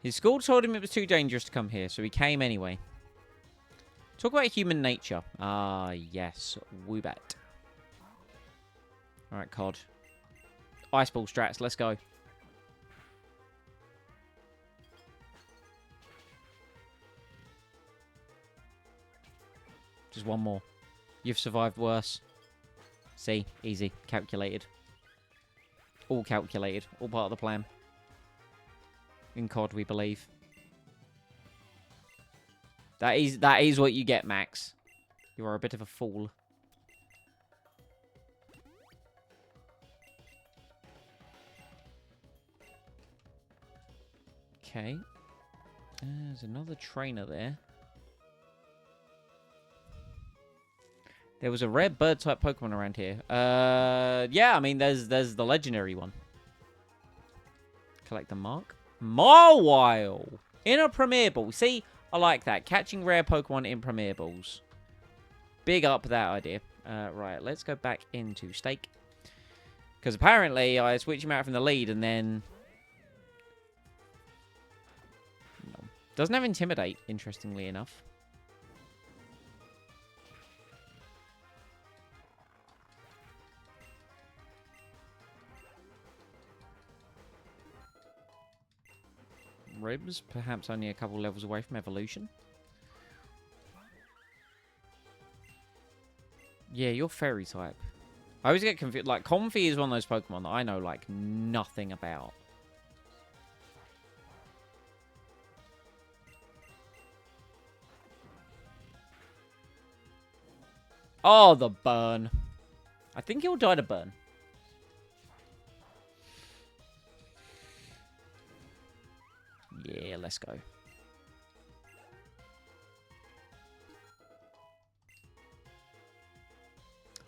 S1: His school told him it was too dangerous to come here, so he came anyway. Talk about human nature. Ah, yes. Woobat. Alright, Cod. Ice Ball strats, let's go. Just one more. You've survived worse. See? Easy. Calculated. All calculated. All part of the plan. In COD, we believe. That is what you get, Max. You are a bit of a fool. Okay. There's another trainer there. There was a rare bird-type Pokemon around here. Yeah, I mean, there's the legendary one. Collect the mark. Mawile! In a Premier Ball. See, I like that. Catching rare Pokemon in Premier Balls. Big up that idea. Right, let's go back into Stake. Because apparently I switched him out from the lead and then... No. Doesn't have Intimidate, interestingly enough. Ribs, perhaps only a couple levels away from evolution. Yeah, you're fairy type. I always get confused. Like, Comfey is one of those Pokemon that I know, like, nothing about. Oh, the burn. I think he'll die to burn. Yeah, let's go.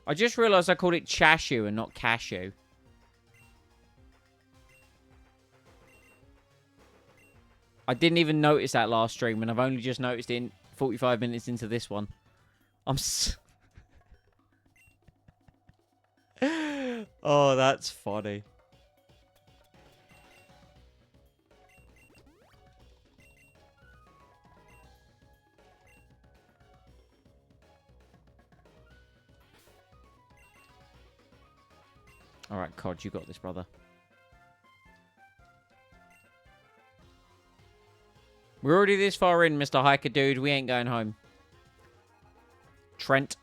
S1: I just realised I called it Chashu and not Cashew. I didn't even notice that last stream, and I've only just noticed it 45 minutes into this one. Oh, that's funny. Alright, Cod, you got this, brother. We're already this far in, Mr. Hiker Dude. We ain't going home. Trent.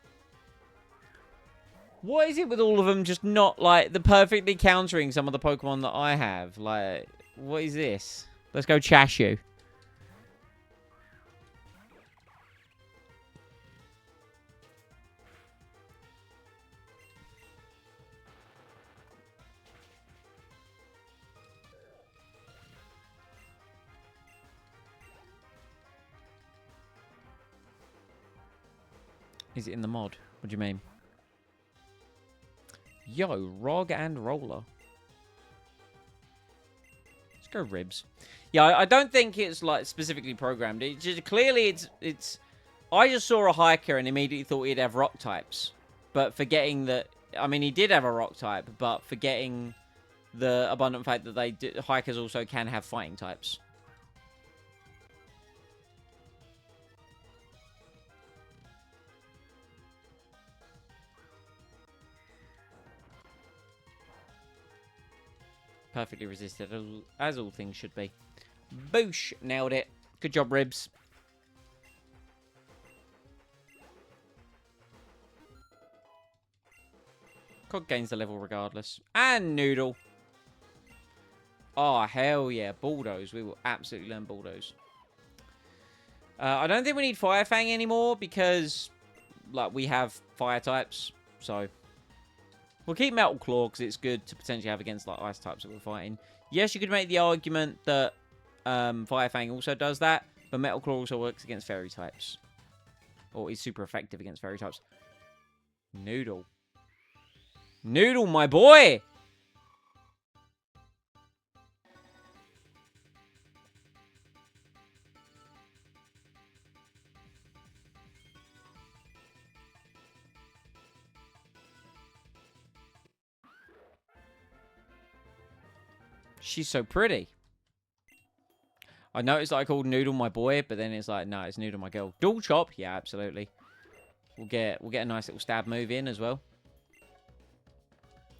S1: What is it with all of them just not, like, the perfectly countering some of the Pokemon that I have? Like, what is this? Let's go Chashu. Is it in the mod? What do you mean? Yo, Rog and Roller. Let's go Ribs. Yeah, I don't think it's like specifically programmed. It just clearly it's. I just saw a hiker and immediately thought he'd have rock types, but forgetting that. I mean, he did have a rock type, but forgetting the abundant fact that hikers also can have fighting types. Perfectly resisted, as all things should be. Boosh! Nailed it. Good job, Ribs. Cod gains the level regardless. And Noodle. Oh, hell yeah. Bulldoze. We will absolutely learn Bulldoze. I don't think we need Fire Fang anymore because, like, we have fire types. So, we'll keep Metal Claw because it's good to potentially have against, like, ice types that we're fighting. Yes, you could make the argument that Fire Fang also does that, but Metal Claw also works against fairy types. Or is super effective against fairy types. Noodle. Noodle, my boy! She's so pretty. I noticed that I called Noodle my boy, but then it's like, no, it's Noodle my girl. Dual chop? Yeah, absolutely. We'll get a nice little stab move in as well.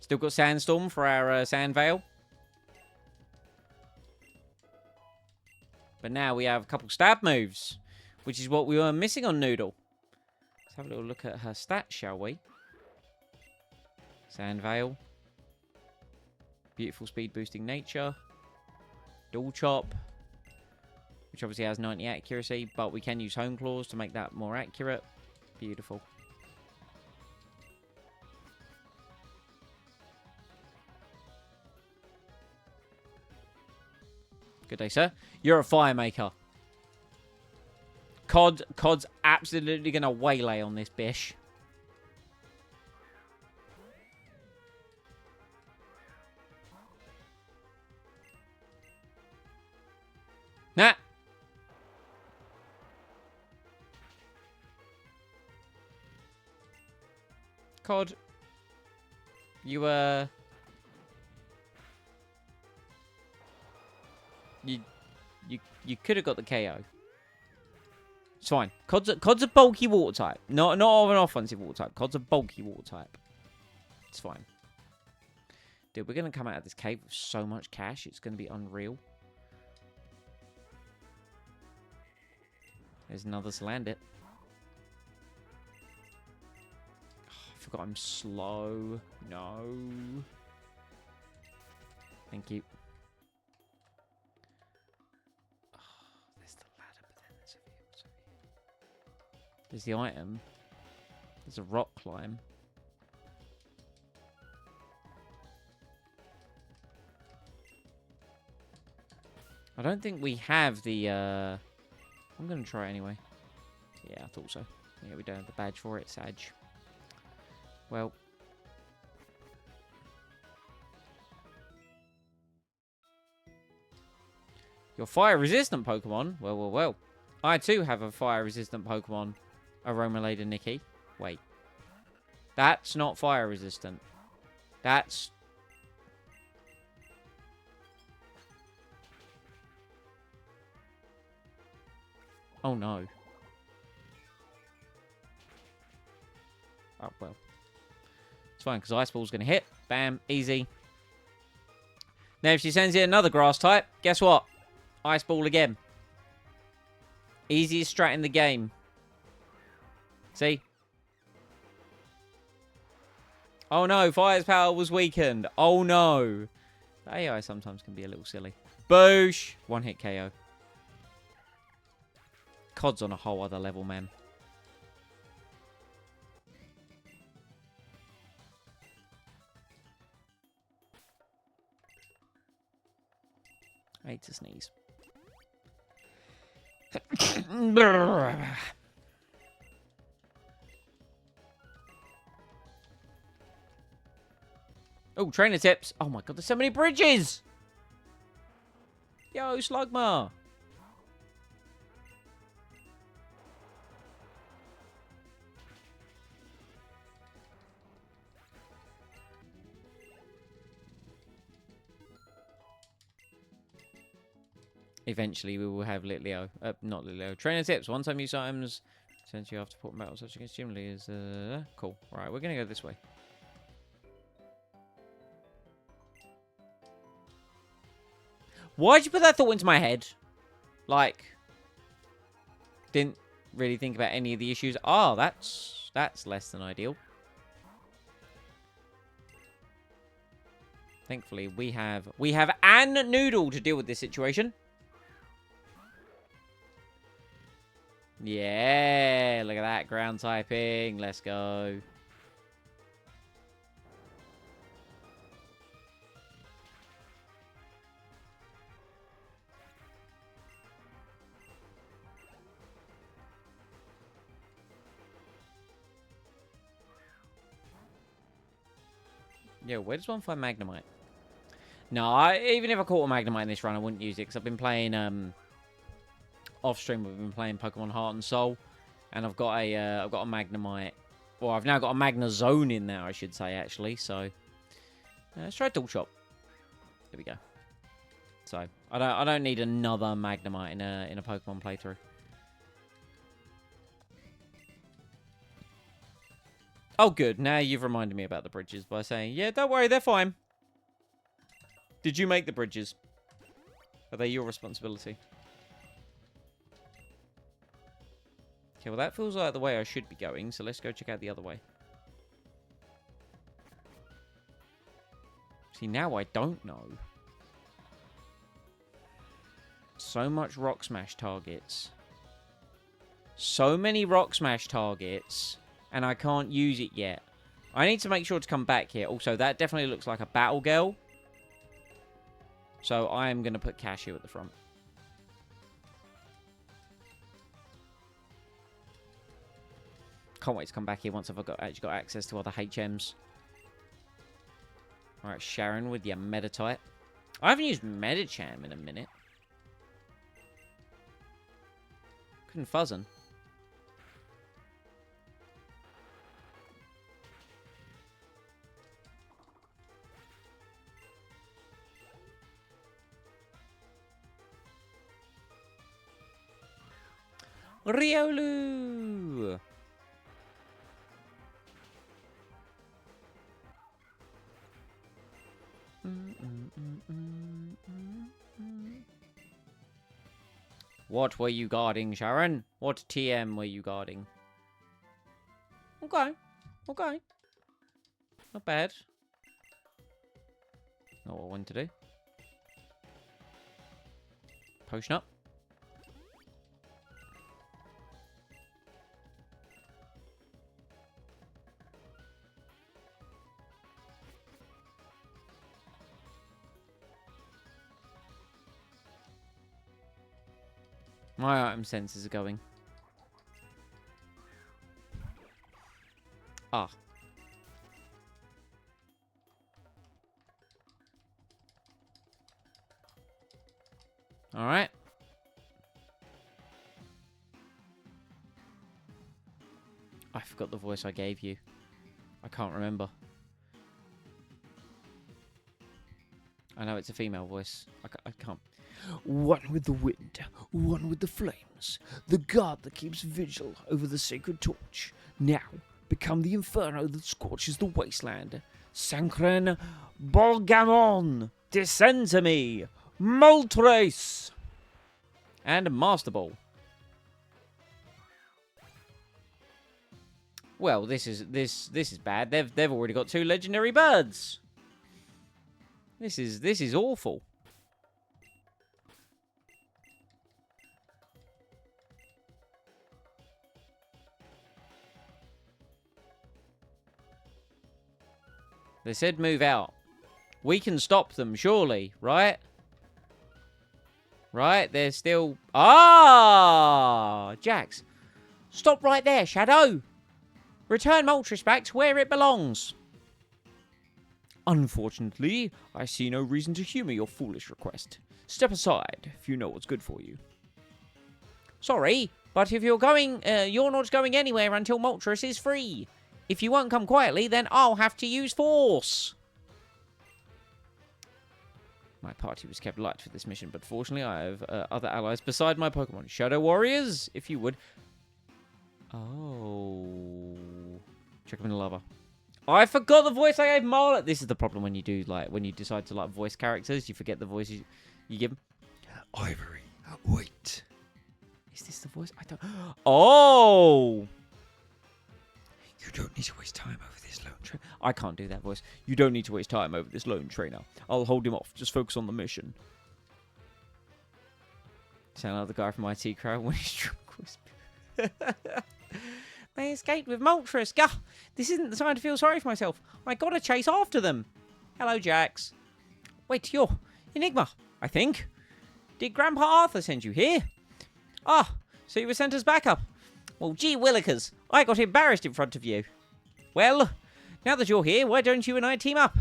S1: Still got Sandstorm for our Sand Veil. But now we have a couple stab moves, which is what we were missing on Noodle. Let's have a little look at her stats, shall we? Sand Veil. Beautiful speed boosting nature. Dual chop. Which obviously has 90 accuracy, but we can use Home Claws to make that more accurate. Beautiful. Good day, sir. You're a fire maker. Cod's absolutely going to waylay on this bish. Nah. Cod. You could have got the KO. It's fine. Cod's a bulky water type. Not of an offensive water type. Cod's a bulky water type. It's fine. Dude, we're going to come out of this cave with so much cash. It's going to be unreal. There's another Salandit. Oh, I forgot I'm slow. No. Thank you. Oh, there's the ladder, but then there's a view. There's the item. There's a rock climb. I don't think we have the, I'm going to try it anyway. Yeah, I thought so. Yeah, we don't have the badge for it, Sag. Well. Your fire-resistant Pokemon? Well. I, too, have a fire-resistant Pokemon. Aromalade and Nikki. Wait. That's not fire-resistant. That's... Oh, no. Oh, well. It's fine, because Ice Ball's going to hit. Bam. Easy. Now, if she sends in another grass type, guess what? Ice Ball again. Easiest strat in the game. See? Oh, no. Fire's power was weakened. Oh, no. The AI sometimes can be a little silly. Boosh. One hit KO. COD's on a whole other level, man. I hate to sneeze. Oh, trainer tips. Oh my god, there's so many bridges. Yo, Slugma. Eventually, we will have Litleo. Not Litleo. Trainer tips. One time use items. Since you have to put battle such against Jimly is cool. Right, we're gonna go this way. Why'd you put that thought into my head? Like, didn't really think about any of the issues. Oh, that's less than ideal. Thankfully, we have Ann Noodle to deal with this situation. Yeah, look at that. Ground typing. Let's go. Yeah, where does one find Magnemite? No, even if I caught a Magnemite in this run, I wouldn't use it because I've been playing off stream. We've been playing Pokemon Heart and Soul, and I've got a Magnemite. Well, I've now got a Magnezone in there, I should say, actually. So let's try Dual Shot. There we go. So I don't need another Magnemite in a Pokemon playthrough. Oh, good. Now you've reminded me about the bridges by saying, yeah, don't worry, they're fine. Did you make the bridges? Are they your responsibility? Okay, well, that feels like the way I should be going, so let's go check out the other way. See, now I don't know. So much Rock Smash targets. So many Rock Smash targets. And I can't use it yet. I need to make sure to come back here. Also, that definitely looks like a Battle Girl. So I am going to put Cashew at the front. Can't wait to come back here once I've actually got access to other HMs. Alright, Sharon with your Meditite. I haven't used Medicham in a minute. Couldn't fuzzin'. Riolu! What were you guarding, Sharon? What TM were you guarding? Okay. Okay. Not bad. Not what I wanted to do. Potion up. My item sensors are going. Ah. Alright. I forgot the voice I gave you. I can't remember. I know it's a female voice. I can't.
S2: One with the wind, one with the flames, the god that keeps vigil over the sacred torch. Now become the inferno that scorches the wasteland. Sancren Bolgamon, descend to me, Moltres!
S1: And a Master Ball. Well, this is bad. They've already got 2 legendary birds. This is awful. They said move out. We can stop them, surely, right? Right? They're still... Ah! Jax. Stop right there, Shadow. Return Moltres back to where it belongs.
S2: Unfortunately, I see no reason to humor your foolish request. Step aside if you know what's good for you.
S1: Sorry, but if you're going... you're not going anywhere until Moltres is free. If you won't come quietly, then I'll have to use force. My party was kept light for this mission, but fortunately I have other allies beside my Pokemon. Shadow Warriors, if you would. Oh. Check them in the lava. I forgot the voice I gave Marla. This is the problem when you do, like, when you decide to, like, voice characters. You forget the voices you give them.
S2: Ivory, wait.
S1: Is this the voice? I don't... Oh!
S2: You don't need to waste time over this lone trainer.
S1: I can't do that voice.
S2: You don't need to waste time over this lone trainer. I'll hold him off. Just focus on the mission.
S1: Sound like the guy from IT Crowd when he's drunk whisper. They escaped with Moltres. Gah! This isn't the time to feel sorry for myself. I gotta chase after them. Hello, Jax. Wait, you're Enigma, I think. Did Grandpa Arthur send you here? Ah, so you were sent as backup. Well, gee willikers, I got embarrassed in front of you. Well, now that you're here, why don't you and I team up?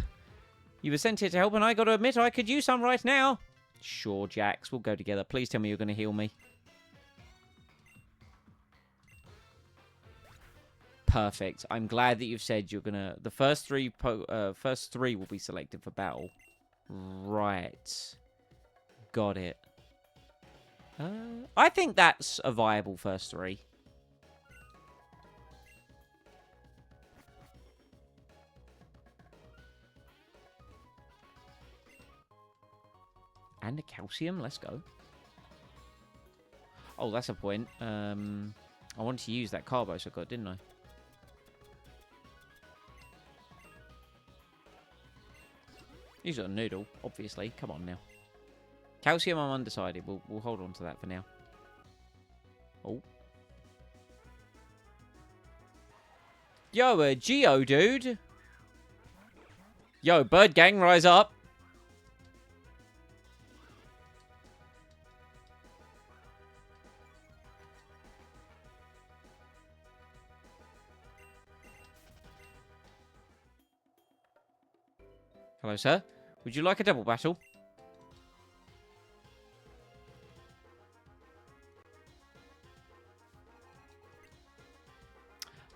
S1: You were sent here to help, and I gotta admit I could use some right now. Sure, Jax, we'll go together. Please tell me you're gonna heal me. Perfect. I'm glad that you've said you're gonna... The first three will be selected for battle. Right. Got it. I think that's a viable first 3. And a calcium. Let's go. Oh, that's a point. I wanted to use that Carbos I got, didn't I? Use a noodle, obviously. Come on now. Calcium, I'm undecided. We'll hold on to that for now. Oh. Yo, a Geo, dude. Yo, Bird Gang, rise up. Hello, sir. Would you like a double battle?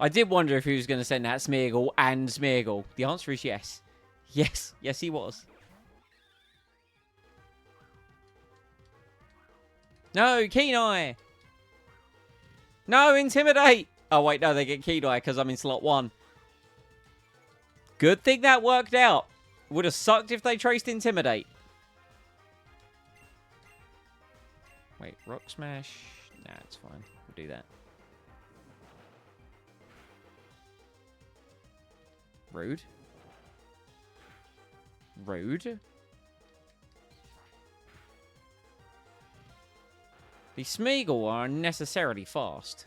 S1: I did wonder if he was going to send out Smeargle and Smeargle. The answer is yes. Yes. Yes, he was. No, Keen-Eye. No, Intimidate. Oh, wait, no, they get Keen-Eye because I'm in slot 1. Good thing that worked out. Would have sucked if they traced Intimidate. Wait, rock smash? Nah, it's fine. We'll do that. Rude. Rude. The Smeagol are unnecessarily fast.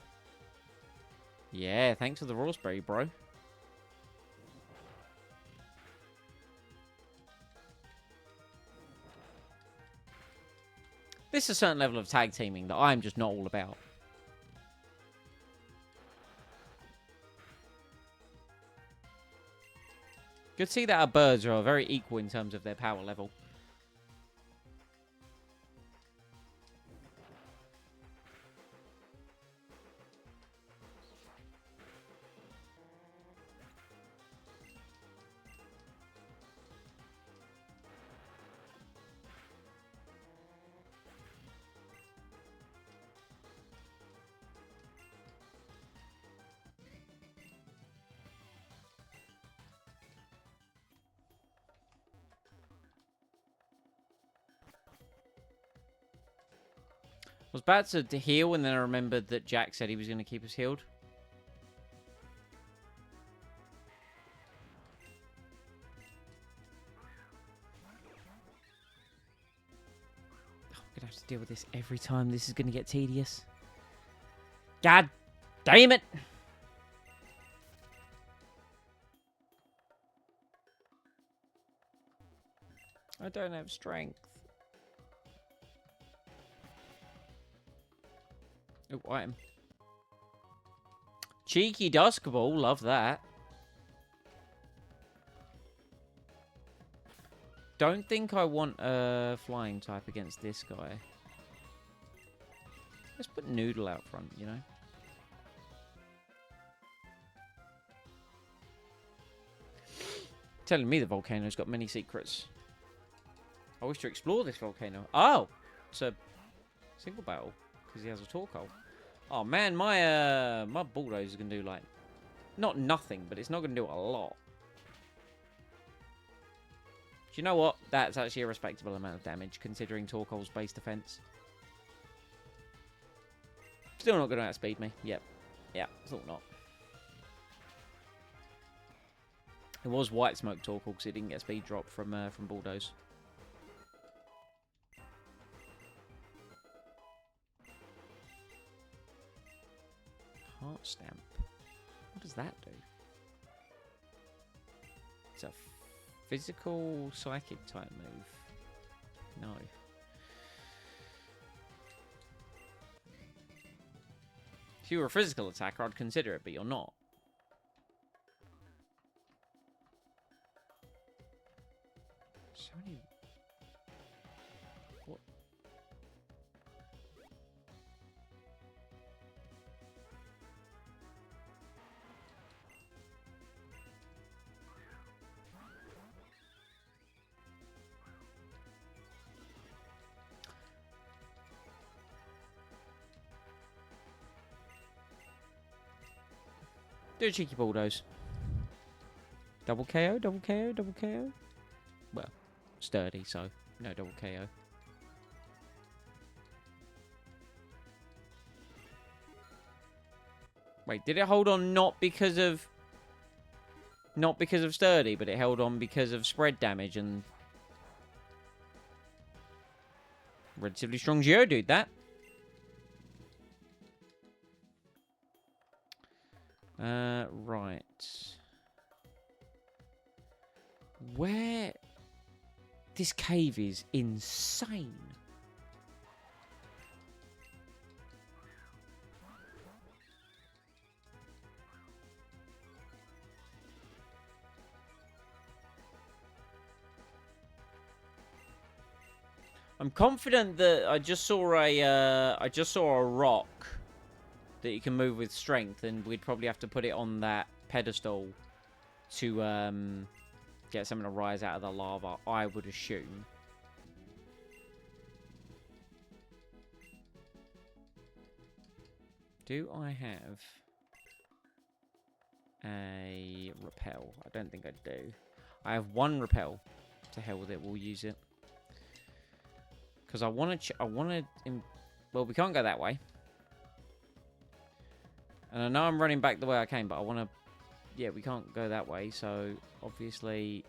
S1: Yeah, thanks for the raspberry, bro. This is a certain level of tag teaming that I'm just not all about. Good to see that our birds are very equal in terms of their power level. I was about to heal, and then I remembered that Jack said he was going to keep us healed. Oh, I'm going to have to deal with this every time. This is going to get tedious. God damn it! I don't have strength. Oh, item. Cheeky Dusk Ball, love that. Don't think I want a flying type against this guy. Let's put Noodle out front, you know? Telling me the volcano's got many secrets. I wish to explore this volcano. Oh! It's a single battle. Because he has a Torkoal. Oh man, my bulldozer can do like not nothing, but it's not going to do a lot. Do you know what? That's actually a respectable amount of damage considering Torkoal's base defense. Still not going to outspeed me. Yep. Yeah, thought not. It was White Smoke Torkoal because it didn't get speed drop from bulldoze. Heart Stamp. What does that do? It's a physical psychic type move. No. If you were a physical attacker, I'd consider it, but you're not. So many... What? Do a cheeky bulldoze. Double KO, double KO, double KO. Well, sturdy, so no double KO. Wait, did it hold on not because of sturdy, but it held on because of spread damage and relatively strong Geodude, that. Right. Where... This cave is insane. I'm confident that I just saw a rock that you can move with strength, and we'd probably have to put it on that pedestal to get something to rise out of the lava, I would assume. Do I have a repel? I don't think I do. I have one repel. To hell with it, we'll use it. Because I want to Well, we can't go that way. And I know I'm running back the way I came, but I want to... Yeah, we can't go that way, so obviously...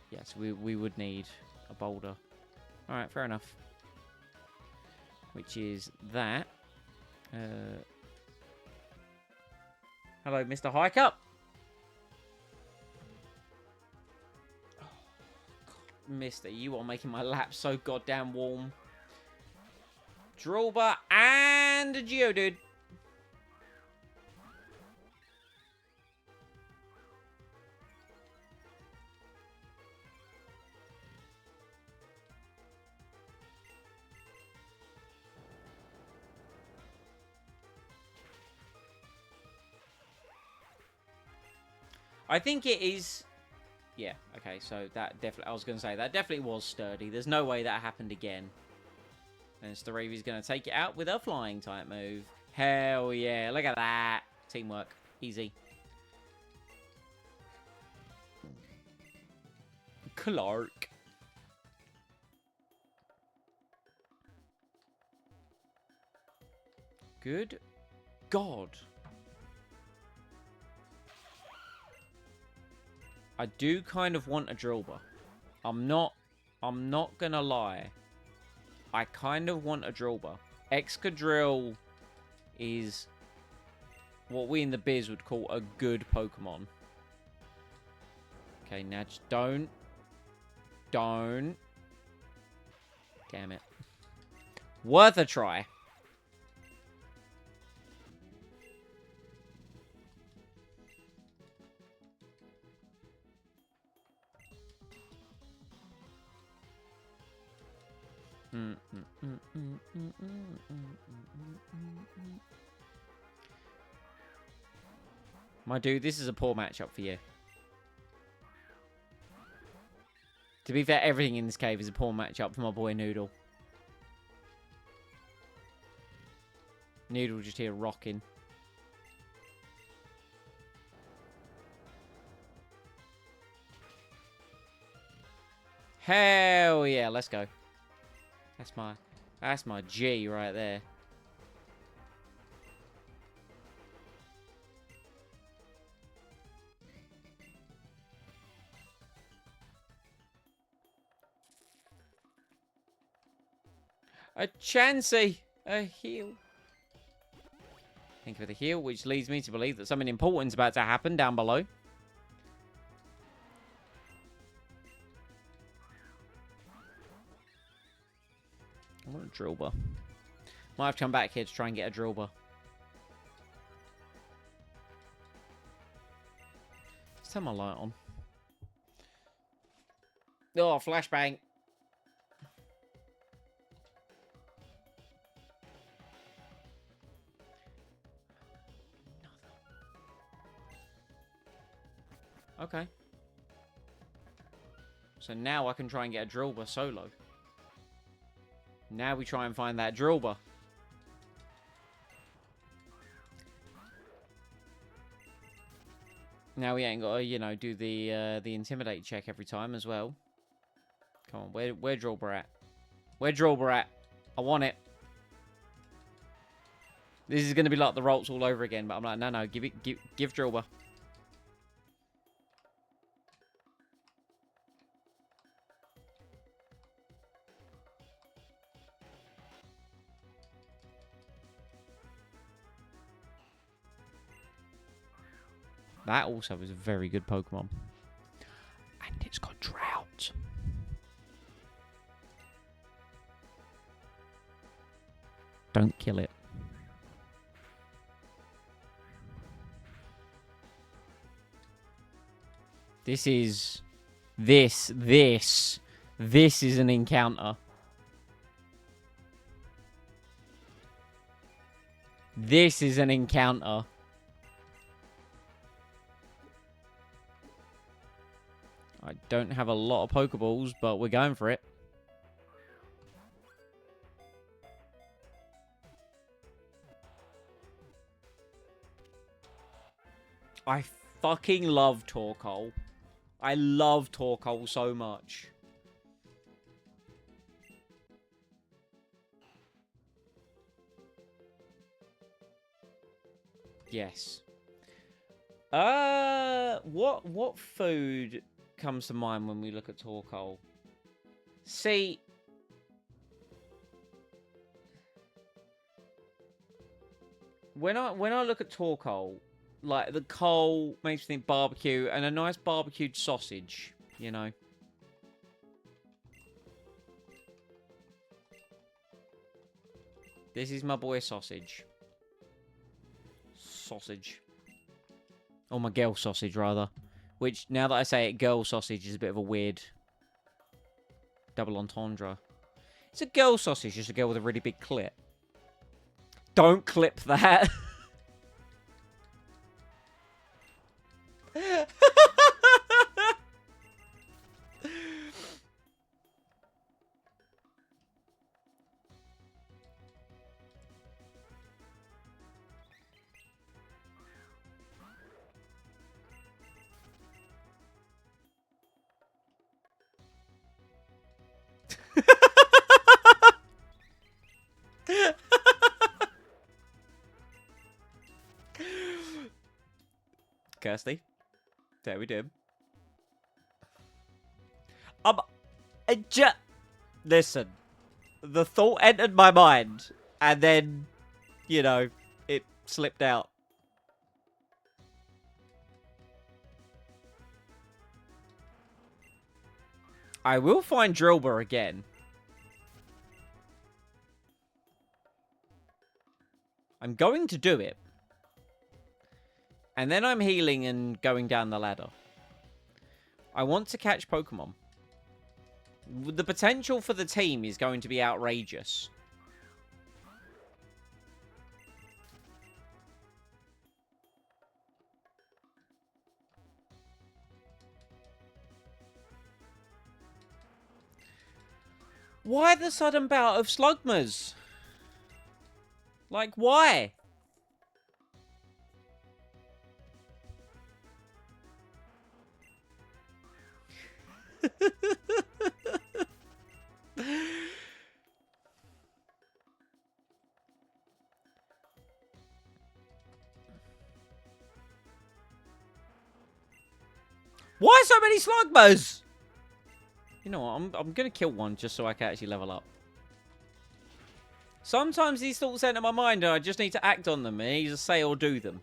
S1: Yes, we would need a boulder. Alright, fair enough. Which is that. Hello, Mr. Hike Up. Oh, God, Mister, you are making my lap so goddamn warm. Drawbar and a Geodude. I think it is... Yeah, okay, so that definitely... I was going to say, that definitely was sturdy. There's no way that happened again. And Stareevi's going to take it out with a flying type move. Hell yeah, look at that. Teamwork. Easy. Clark. Good God. I do kind of want a Drillbur. I'm not gonna lie. I kind of want a Drillbur. Excadrill is what we in the biz would call a good Pokemon. Okay, now just don't. Damn it. Worth a try. My dude, this is a poor matchup for you. To be fair, everything in this cave is a poor matchup for my boy Noodle. Noodle just here rocking. Hell yeah, let's go. That's my G right there. A Chansey, a heal. Think of the heal, which leads me to believe that something important is about to happen down below. I want a Drillbur. Might have to come back here to try and get a Drillbur. Let's turn my light on. Oh, flashbang. Okay. So now I can try and get a Drillbur solo. Now we try and find that Drillbur. Now we ain't got to, you know, do the intimidate check every time as well. Come on, where Drillbur at? Where Drillbur at? I want it. This is going to be like the Rolts all over again, but I'm like, no, give Drillbur. That also is a very good Pokemon. And it's got Drought. Don't kill it. This is an encounter. This is an encounter. I don't have a lot of Pokeballs, but we're going for it. I fucking love Torkoal. I love Torkoal so much. Yes. What food comes to mind when we look at Torkoal? See, when I look at Torkoal, like the coal makes me think barbecue and a nice barbecued sausage, you know. This is my boy sausage. Sausage. Or my girl sausage, rather. Which, now that I say it, girl sausage is a bit of a weird double entendre. It's a girl sausage, just a girl with a really big clit. Don't clip that. Kirsty, there we do. Listen, the thought entered my mind, and then, you know, it slipped out. I will find Drilber again. I'm going to do it. And then I'm healing and going down the ladder. I want to catch Pokemon. The potential for the team is going to be outrageous. Why the sudden bout of Slugmas? Like, why? Why so many Slugmas? You know what? I'm gonna kill one just so I can actually level up. Sometimes these thoughts enter my mind and I just need to act on them and either say or do them.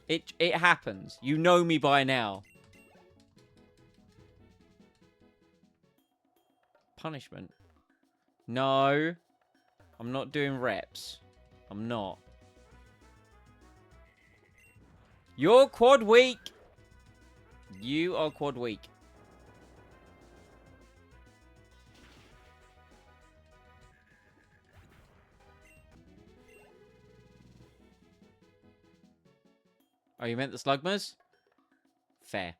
S1: It happens. You know me by now. Punishment. No. I'm not doing reps. I'm not. You're quad weak. You are quad weak. Oh, you meant the Slugmas? Fair.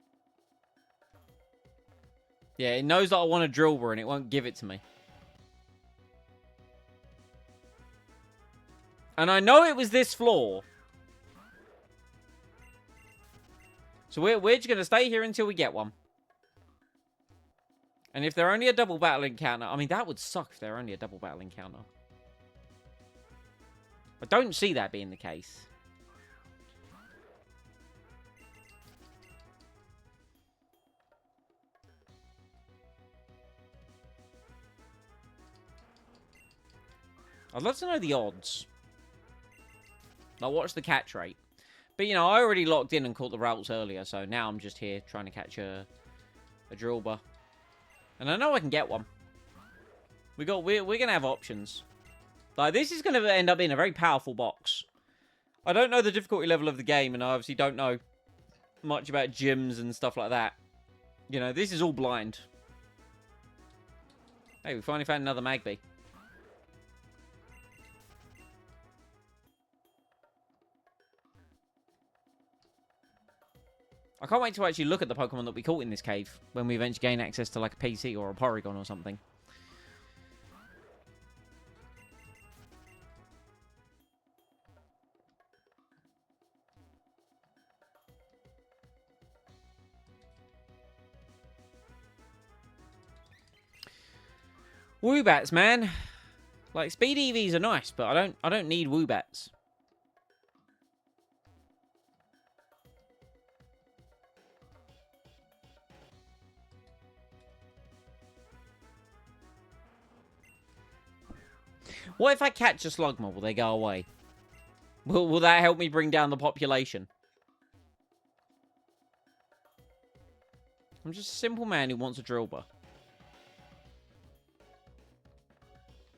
S1: Yeah, it knows that I want a Drilbur and it won't give it to me. And I know it was this floor. So we're just going to stay here until we get one. And if they're only a double battle encounter... I mean, that would suck if they're only a double battle encounter. I don't see that being the case. I'd love to know the odds. Like, what's the catch rate? But, you know, I already locked in and caught the routes earlier, so now I'm just here trying to catch a Drilbur. And I know I can get one. We're going to have options. Like, this is going to end up being a very powerful box. I don't know the difficulty level of the game, and I obviously don't know much about gyms and stuff like that. You know, this is all blind. Hey, we finally found another Magby. I can't wait to actually look at the Pokemon that we caught in this cave when we eventually gain access to like a PC or a Porygon or something. Woobats, man. Like, speed EVs are nice, but I don't need Woobats. What if I catch a slug mob? Will they go away? Will that help me bring down the population? I'm just a simple man who wants a drill bar.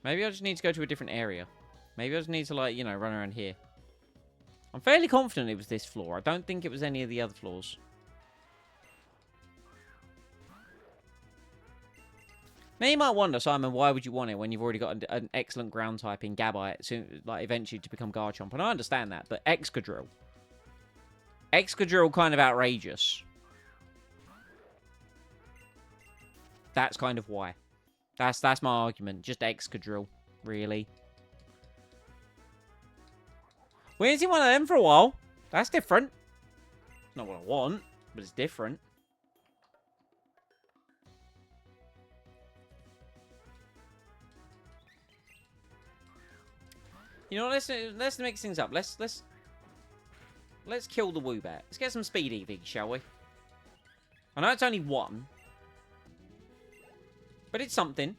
S1: Maybe I just need to go to a different area. Maybe I just need to, like, you know, run around here. I'm fairly confident it was this floor. I don't think it was any of the other floors. Now you might wonder, Simon, why would you want it when you've already got an excellent ground type in Gabite, soon, like eventually to become Garchomp? And I understand that, but Excadrill. Excadrill kind of outrageous. That's kind of why. That's my argument. Just Excadrill, really. We ain't seen one of them for a while. That's different. It's not what I want, but it's different. You know, let's mix things up. Let's kill the Woobat. Let's get some speed EV, shall we? I know it's only one, but it's something.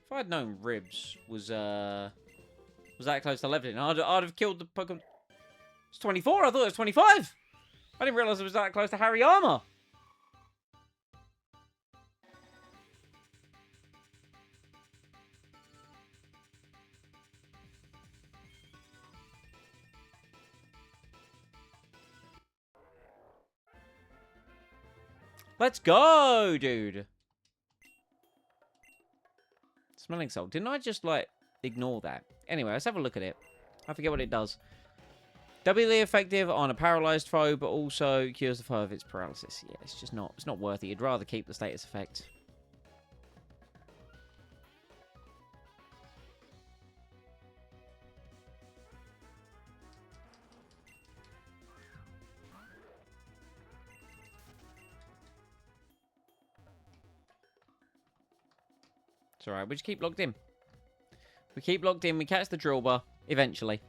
S1: If I'd known Ribs was that close to leveling, I'd have killed the Pokemon. It's 24. I thought it was 25. I didn't realize it was that close to Hariyama. Let's go, dude. Smelling salt. Didn't I just, like, ignore that? Anyway, let's have a look at it. I forget what it does. Doubly effective on a paralyzed foe, but also cures the foe of its paralysis. Yeah, it's just not, it's not worth it. You'd rather keep the status effect. It's alright, we just keep locked in. We keep locked in, we catch the drill bar, eventually.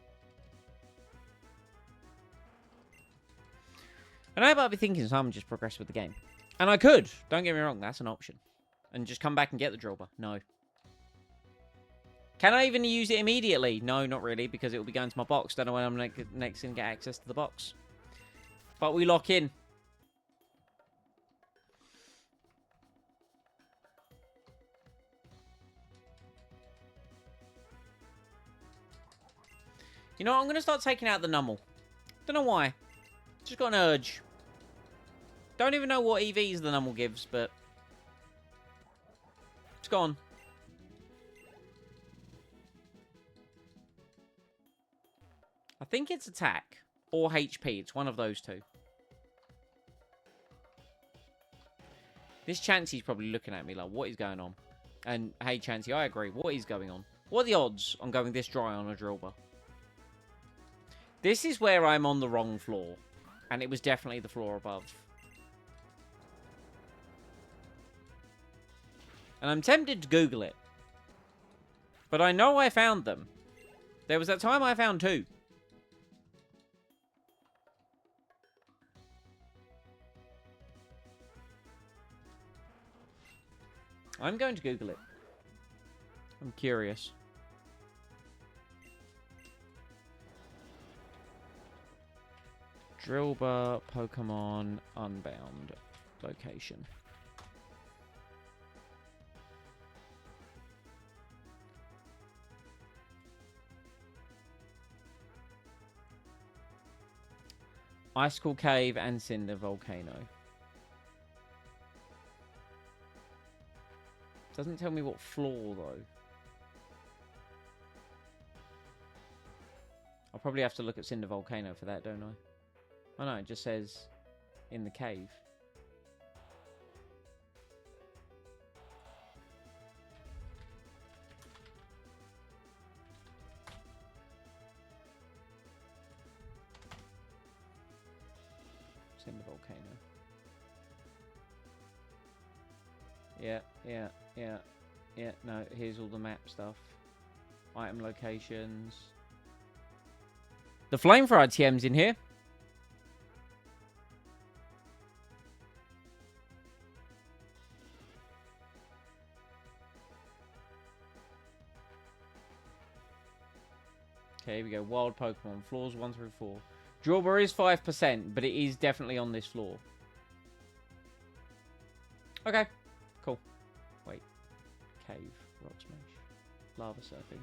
S1: And I might be thinking so I'm just progress with the game. And I could, don't get me wrong, that's an option. And just come back and get the drill bar. No. Can I even use it immediately? No, not really, because it will be going to my box. Don't know when I'm next going to get access to the box. But we lock in. You know what? I'm going to start taking out the Numel. Don't know why. Just got an urge. Don't even know what EVs the Numel gives, but it's gone. I think it's attack or HP. It's one of those two. This Chansey's probably looking at me like, what is going on? And hey, Chansey, I agree. What is going on? What are the odds on going this dry on a drill bar? This is where I'm on the wrong floor. And it was definitely the floor above. And I'm tempted to Google it. But I know I found them. There was that time I found two. I'm going to Google it. I'm curious. Drill bar, Pokemon, Unbound, location. Icicle Cave and Cinder Volcano. Doesn't tell me what floor, though. I'll probably have to look at Cinder Volcano for that, don't I? Oh no, it just says in the cave. Cinder Volcano. Yeah. No, here's all the map stuff. Item locations. The Flamethrower TM's in here. here we go. Wild Pokemon. Floors 1 through 4. Drawber is 5%, but it is definitely on this floor. Okay. Cool. Wait. Cave. Rock Smash. Lava Surfing.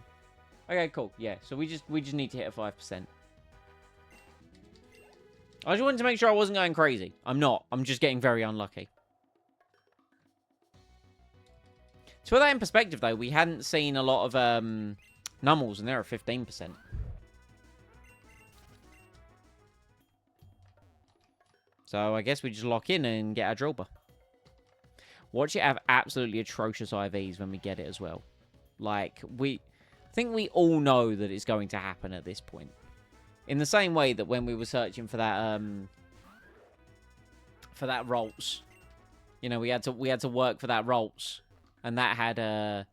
S1: Okay, cool. Yeah, so we just need to hit a 5%. I just wanted to make sure I wasn't going crazy. I'm not. I'm just getting very unlucky. To put that in perspective, though, we hadn't seen a lot of Nummels, and they're at 15%. So I guess we just lock in and get our Drilber. Watch it have absolutely atrocious IVs when we get it as well. Like, I think we all know that it's going to happen at this point. In the same way that when we were searching for that Rolls, you know, we had to work for that Rolls, and that had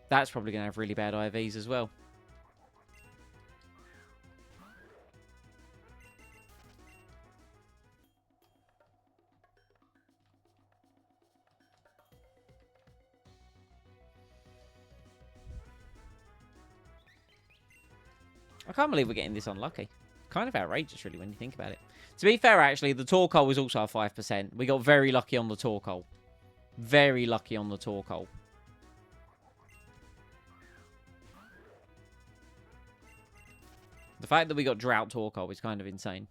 S1: that's probably gonna have really bad IVs as well. I can't believe we're getting this unlucky. Kind of outrageous, really, when you think about it. To be fair, actually, the Torkoal was also a 5%. We got very lucky on the Torkoal. Very lucky on the Torkoal. The fact that we got Drought Torkoal is kind of insane.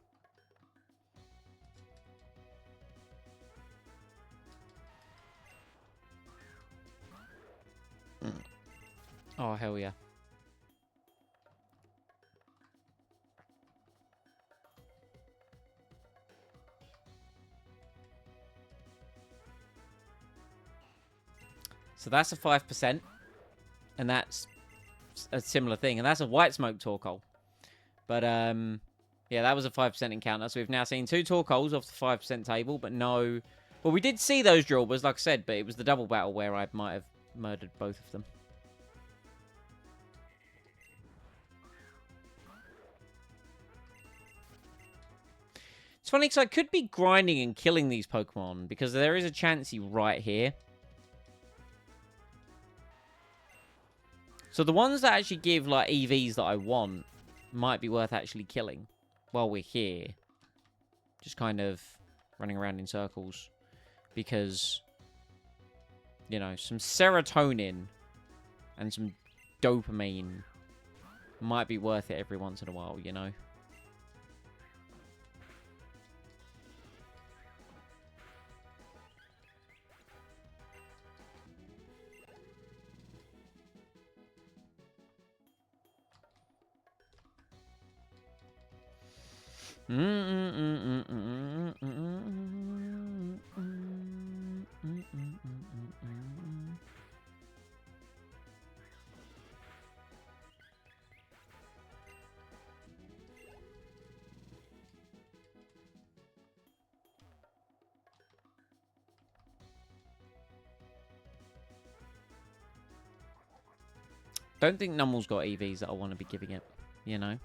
S1: Oh, hell yeah. So that's a 5%. And that's a similar thing. And that's a White Smoke Torkoal. But, yeah, that was a 5% encounter. So we've now seen 2 Torkoals off the 5% table, but no... Well, we did see those Drilbers, like I said, but it was the double battle where I might have murdered both of them. It's funny because I could be grinding and killing these Pokemon because there is a Chansey right here. So the ones that actually give, like, EVs that I want might be worth actually killing while we're here. Just kind of running around in circles. Because, you know, some serotonin and some dopamine might be worth it every once in a while, you know? Don't think Nummel's got EVs that I want to be giving it, you know?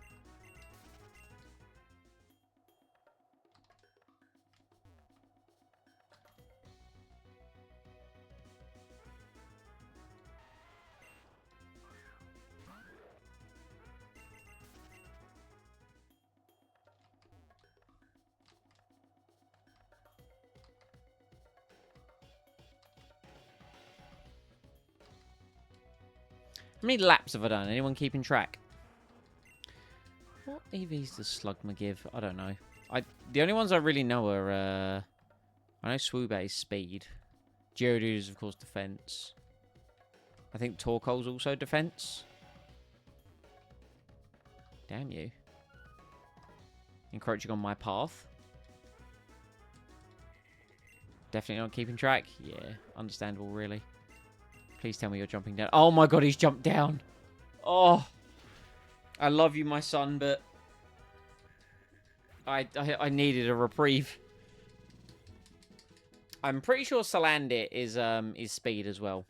S1: How many laps have I done? Anyone keeping track? What EVs does Slugma give? I don't know. The only ones I really know are, I know Swoobei's speed. Geodude's, of course, defense. I think Torkoal's also defense. Damn you. Encroaching on my path. Definitely not keeping track. Yeah, understandable, really. Please tell me you're jumping down. Oh my god, he's jumped down. Oh. I love you, my son, but... I needed a reprieve. I'm pretty sure Salandit is speed as well.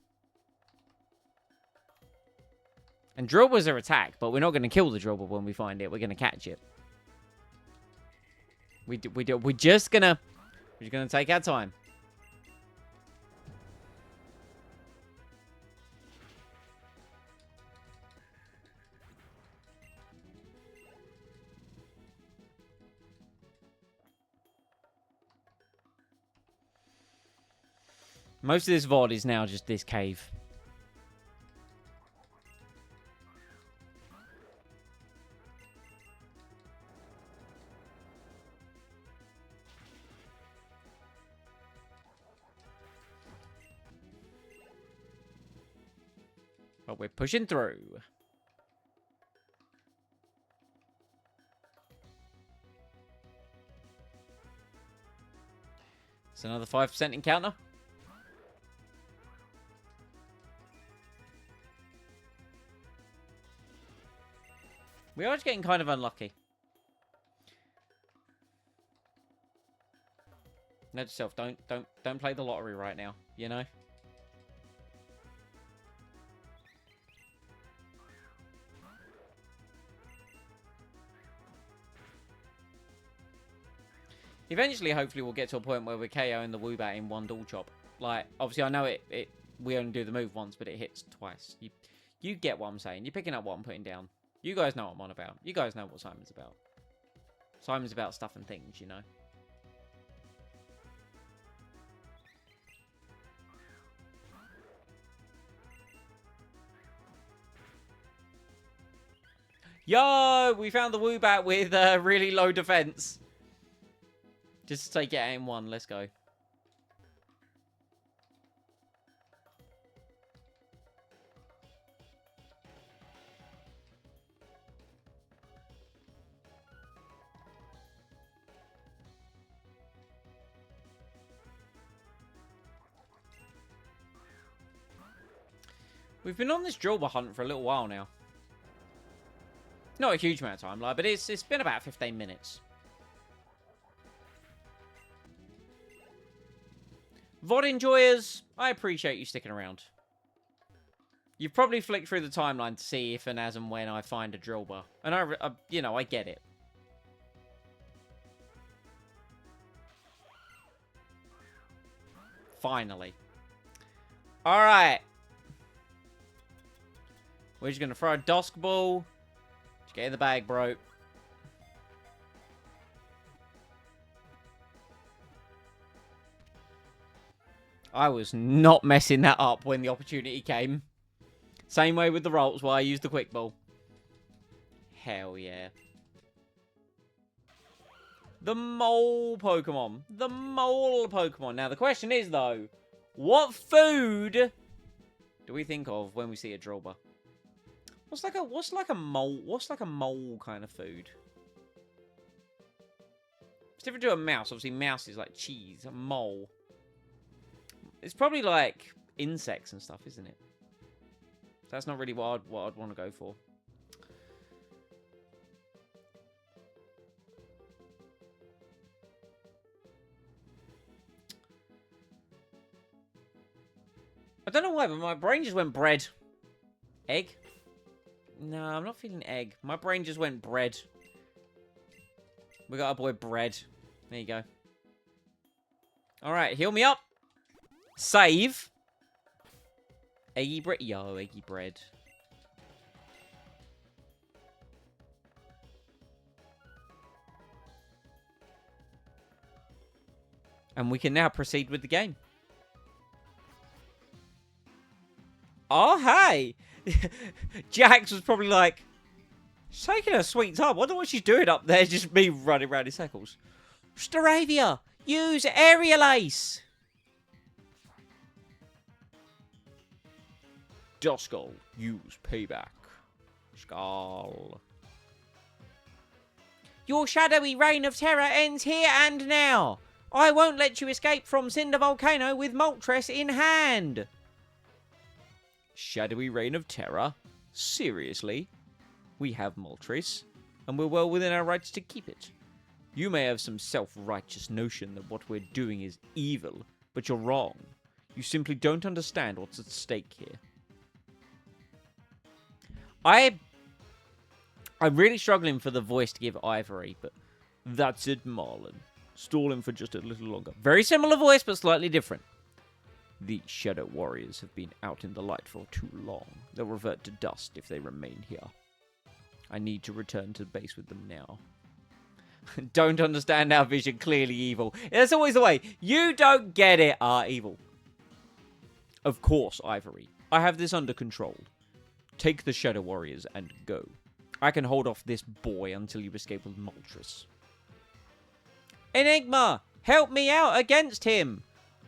S1: And Drillbers are attack, but we're not going to kill the Drillber when we find it. We're going to catch it. We're just gonna take our time. Most of this VOD is now just this cave. But we're pushing through. It's another 5% encounter. We are just getting kind of unlucky. Note to self, don't play the lottery right now, you know? Eventually, hopefully, we'll get to a point where we're KOing the Woobat in one dual chop. Like, obviously, I know we only do the move once, but it hits twice. You get what I'm saying. You're picking up what I'm putting down. You guys know what I'm on about. You guys know what Simon's about. Simon's about stuff and things, you know? Yo! We found the Woobat with really low defense. Just take it out in one. Let's go. We've been on this Drilber hunt for a little while now. Not a huge amount of time, like, but it's been about 15 minutes. VOD enjoyers, I appreciate you sticking around. You've probably flicked through the timeline to see if and as and when I find a Drilber. And I get it. Finally. Alright. We're just going to throw a Dusk Ball. Just get in the bag, bro. I was not messing that up when the opportunity came. Same way with the Rolls while I used the Quick Ball. Hell yeah. The Mole Pokemon. The Mole Pokemon. Now, the question is, though, what food do we think of when we see a Drilber? What's like a mole kind of food? It's different to a mouse. Obviously, mouse is like cheese. A mole. It's probably like insects and stuff, isn't it? That's not really what I'd want to go for. I don't know why, but my brain just went bread. Egg? No, I'm not feeling egg. My brain just went bread. We got our boy bread. There you go. Alright, heal me up. Save. Eggy bread. Yo, eggy bread. And we can now proceed with the game. Oh, hey! Jax was probably like, she's taking her sweet time. I wonder what she's doing up there. Just me running around in circles. Staravia, use Aerial Ace. Duskull, use Payback. Skull. Your shadowy reign of terror ends here and now. I won't let you escape from Cinder Volcano with Moltres in hand. Shadowy reign of terror? Seriously? We have Moltres, and we're well within our rights to keep it. You may have some self-righteous notion that what we're doing is evil, but you're wrong. You simply don't understand what's at stake here. I'm really struggling for the voice to give Ivory, but that's it, Marlon. Stall him for just a little longer. Very similar voice, but slightly different. The Shadow Warriors have been out in the light for too long. They'll revert to dust if they remain here. I need to return to base with them now. Don't understand our vision, clearly evil. That's always the way. You don't get it, are evil. Of course, Ivory. I have this under control. Take the Shadow Warriors and go. I can hold off this boy until you escape with Moltres. Enigma! Help me out against him!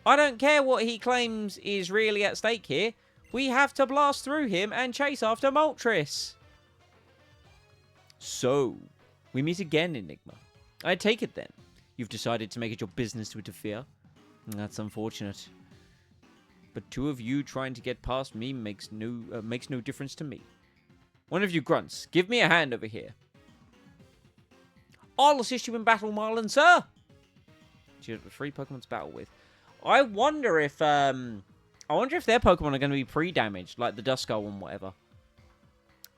S1: I don't care what he claims is really at stake here. We have to blast through him and chase after Moltres. So, we meet again, Enigma. I take it then. You've decided to make it your business to interfere. That's unfortunate. But two of you trying to get past me makes no difference to me. One of you grunts, give me a hand over here. I'll assist you in battle, Marlon, sir. You have 3 Pokemon to battle with. I wonder if their Pokemon are going to be pre-damaged, like the Duskull and whatever.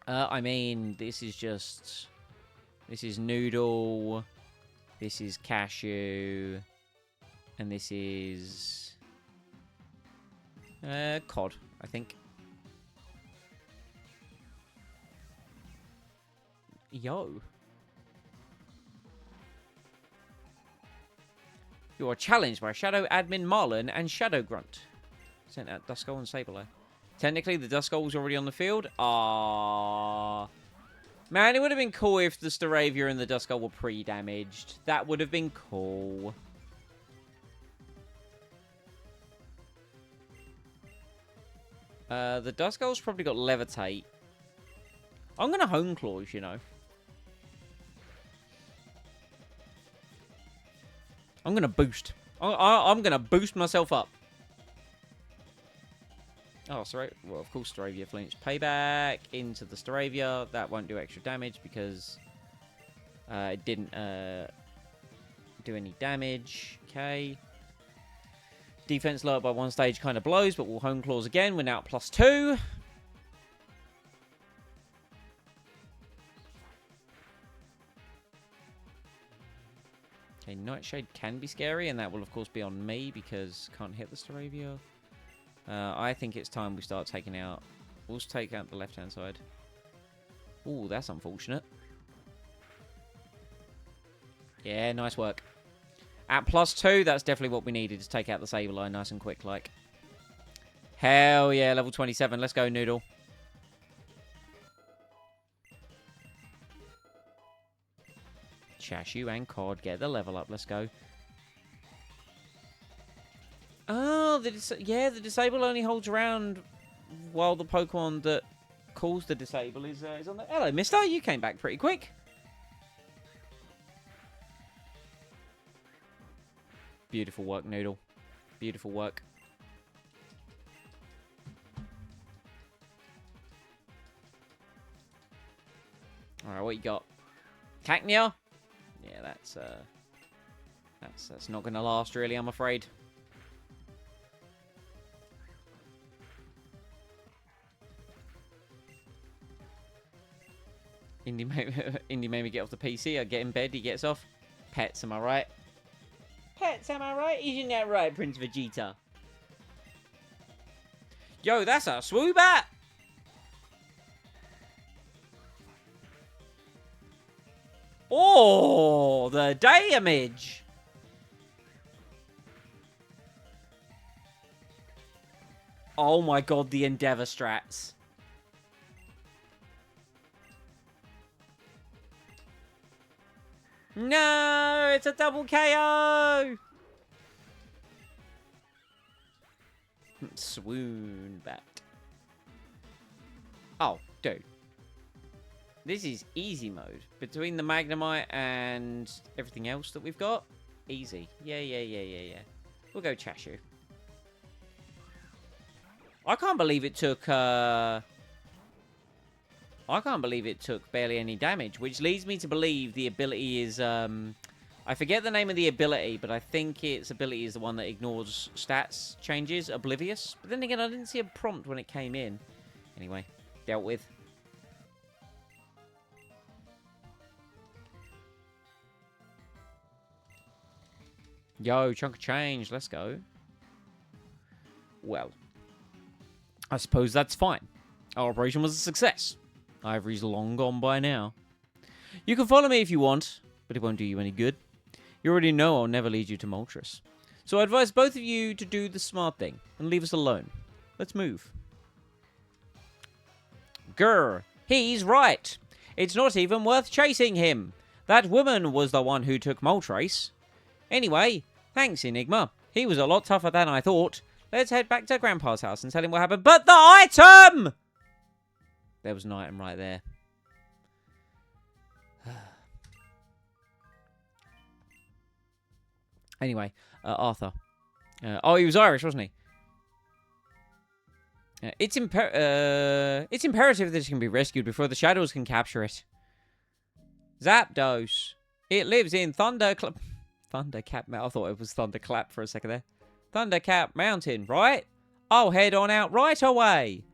S1: I mean, this is Noodle, this is Cashew, and this is Cod, I think. Yo. You are challenged by Shadow Admin Marlon and Shadow Grunt. Sent out Duskull and Sableye. Technically, the Duskull was already on the field. Man, it would have been cool if the Staravia and the Duskull were pre-damaged. That would have been cool. The Duskull's probably got Levitate. I'm going to Hone Claws, you know. I'm going to boost. I'm going to boost myself up. Oh, sorry. Well, of course, Staravia flinched. Payback into the Staravia. That won't do extra damage because it didn't do any damage. Okay. Defense lowered by 1 stage kind of blows, but we'll Hone Claws again. We're now at +2. Okay, Nightshade can be scary, and that will, of course, be on me because can't hit the Staravia. I think it's time we start taking out... We'll take out the left-hand side. Ooh, that's unfortunate. Yeah, nice work. At +2, that's definitely what we needed to take out the Sableye nice and quick, like. Hell yeah, level 27. Let's go, Noodle. Chashu and Cod get the level up. Let's go. Oh, the Disable only holds around while the Pokemon that calls the Disable is on the... Hello, mister. You came back pretty quick. Beautiful work, Noodle. Beautiful work. Alright, what you got? Cacnea? Yeah, that's not gonna last really, I'm afraid. Indy made me get off the PC. I get in bed, he gets off. Pets, am I right? Pets, am I right? Isn't that right, Prince Vegeta? Yo, that's a Swoobat! Oh, the damage! Oh my god, the Endeavor strats. No, it's a double KO! Swoon bat. Oh, dude. This is easy mode. Between the Magnemite and everything else that we've got, easy. Yeah. We'll go Chashu. I can't believe it took barely any damage, which leads me to believe the ability is, I forget the name of the ability, but I think its ability is the one that ignores stats changes, Oblivious. But then again, I didn't see a prompt when it came in. Anyway, dealt with. Yo, chunk of change, let's go. Well, I suppose that's fine. Our operation was a success. Ivory's long gone by now. You can follow me if you want, but it won't do you any good. You already know I'll never lead you to Moltres. So I advise both of you to do the smart thing and leave us alone. Let's move. Grr. He's right. It's not even worth chasing him. That woman was the one who took Moltrace. Anyway, thanks, Enigma. He was a lot tougher than I thought. Let's head back to Grandpa's house and tell him what happened. But the item! There was an item right there. Anyway, Arthur. Oh, he was Irish, wasn't he? It's imperative that it can be rescued before the shadows can capture it. Zapdos. It lives in Thundercap. I thought it was Thunderclap for a second there. Thundercap Mountain, right? I'll head on out right away.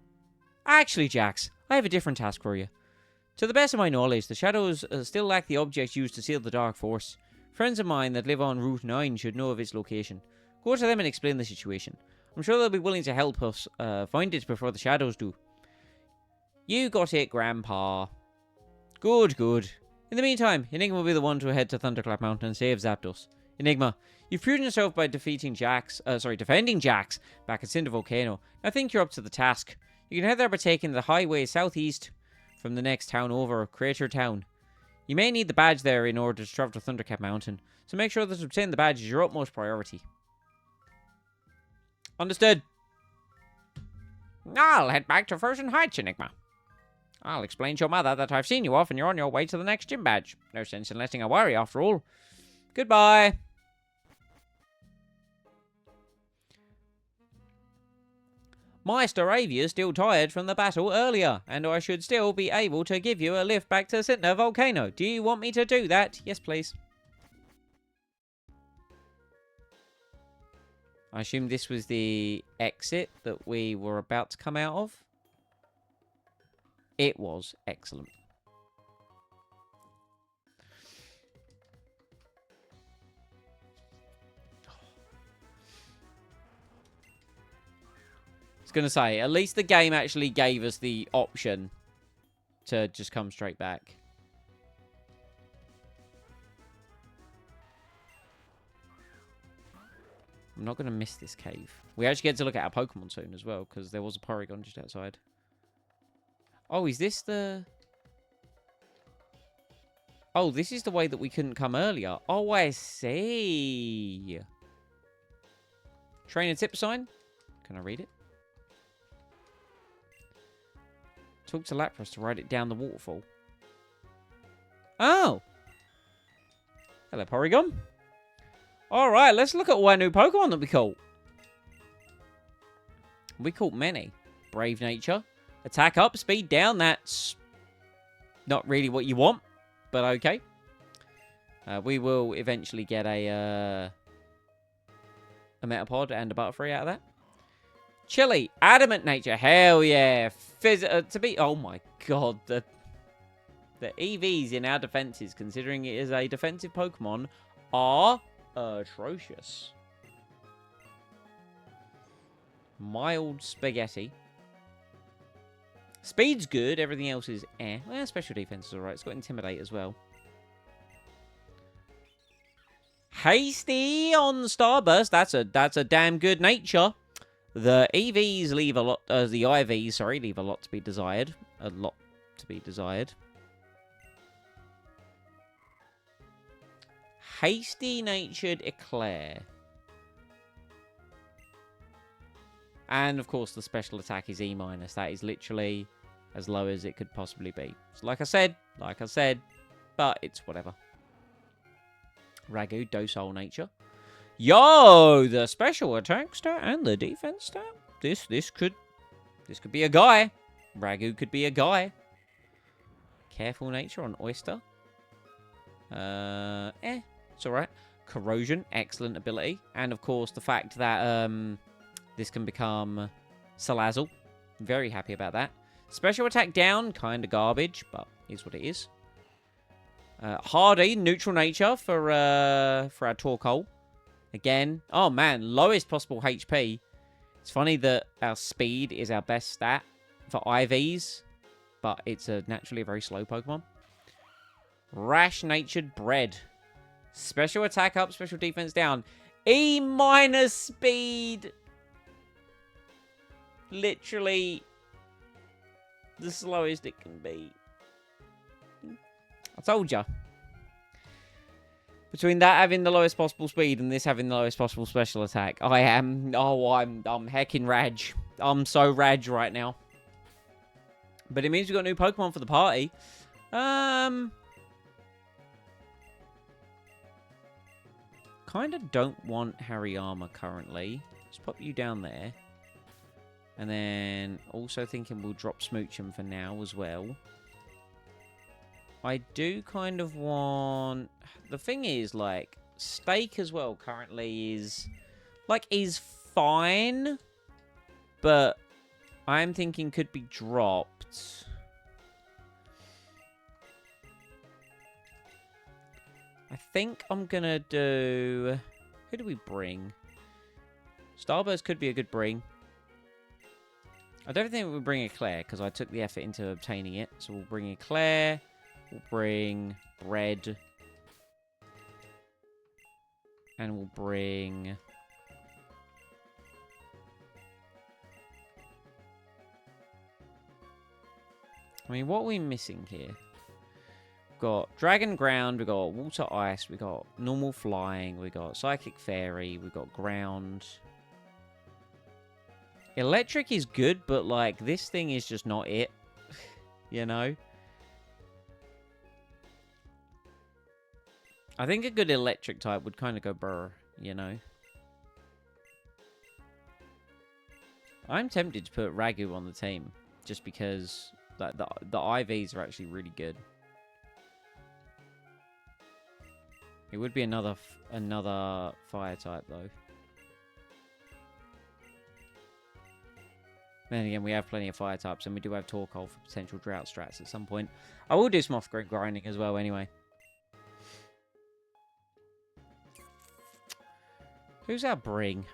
S1: Actually, Jax, I have a different task for you. To the best of my knowledge, the shadows still lack the object used to seal the Dark Force. Friends of mine that live on Route 9 should know of its location. Go to them and explain the situation. I'm sure they'll be willing to help us find it before the shadows do. You got it, Grandpa. Good, good. In the meantime, Enigma will be the one to head to Thunderclap Mountain and save Zapdos. Enigma, you've proven yourself by defending Jax back at Cinder Volcano. I think you're up to the task. You can head there by taking the highway southeast from the next town over, Crater Town. You may need the badge there in order to travel to Thundercap Mountain, so make sure that to obtain the badge is your utmost priority. Understood. I'll head back to Frozen Heights, Enigma. I'll explain to your mother that I've seen you off and you're on your way to the next gym badge. No sense in letting her worry, after all. Goodbye. Meister Avia is still tired from the battle earlier, and I should still be able to give you a lift back to Cinder Volcano. Do you want me to do that? Yes, please. I assume this was the exit that we were about to come out of. It was excellent. I was going to say, at least the game actually gave us the option to just come straight back. I'm not going to miss this cave. We actually get to look at our Pokemon soon as well, because there was a Porygon just outside. Oh, is this the... Oh, this is the way that we couldn't come earlier. Oh, I see. Trainer tip sign. Can I read it? Talk to Lapras to ride it down the waterfall. Oh. Hello, Porygon. Alright, let's look at all our new Pokemon that we caught. We caught many. Brave Nature. Attack up, speed down. That's not really what you want, but okay. We will eventually get a Metapod and a Butterfree out of that. Chili. Adamant Nature. Hell yeah. Oh my god. The EVs in our defenses, considering it is a defensive Pokemon, are... atrocious. Mild Spaghetti. Speed's good. Everything else is eh. Well, special defense is alright. It's got Intimidate as well. Hasty on Starburst. That's a damn good nature. The EVs leave a lot. The IVs, sorry, leave a lot to be desired. A lot to be desired. Hasty-natured Eclair. And, of course, the special attack is E-. That is literally as low as it could possibly be. So, like I said, but it's whatever. Ragu, Docile Nature. Yo! The special attack stat and the defense stat. This could be a guy. Ragu could be a guy. Careful Nature on Oyster. It's alright. Corrosion, excellent ability. And, of course, the fact that this can become Salazzle. Very happy about that. Special attack down, kind of garbage, but is what it is. Hardy, neutral nature for our Torkoal. Again, oh man, lowest possible HP. It's funny that our speed is our best stat for IVs, but it's naturally a very slow Pokemon. Rash-natured Bread. Special attack up, special defense down. E- speed. literally the slowest it can be. I told ya. Between that having the lowest possible speed and this having the lowest possible special attack, I'm heckin' Raj. I'm so Raj right now. But it means we've got new Pokemon for the party. Kind of don't want Hariyama currently. Let's pop you down there. And then also thinking we'll drop Smoochum for now as well. I do kind of want... The thing is, like, Steak as well currently is... Like, is fine. But I'm thinking could be dropped. I think I'm going to do... Who do we bring? Starburst could be a good bring. I don't think we'll bring Eclair because I took the effort into obtaining it. So we'll bring Eclair. We'll bring Bread. And we'll bring... I mean, what are we missing here? We've got Dragon Ground, we've got Water Ice, we've got Normal Flying, we've got Psychic Fairy, we've got Ground. Electric is good, but, like, this thing is just not it. You know? I think a good electric type would kind of go brr, you know? I'm tempted to put Ragu on the team, just because like, the IVs are actually really good. It would be another fire type, though. Then again, we have plenty of fire types, and we do have Torkoal for potential drought strats at some point. I will do some off-grid grinding as well, anyway. Who's our Bring?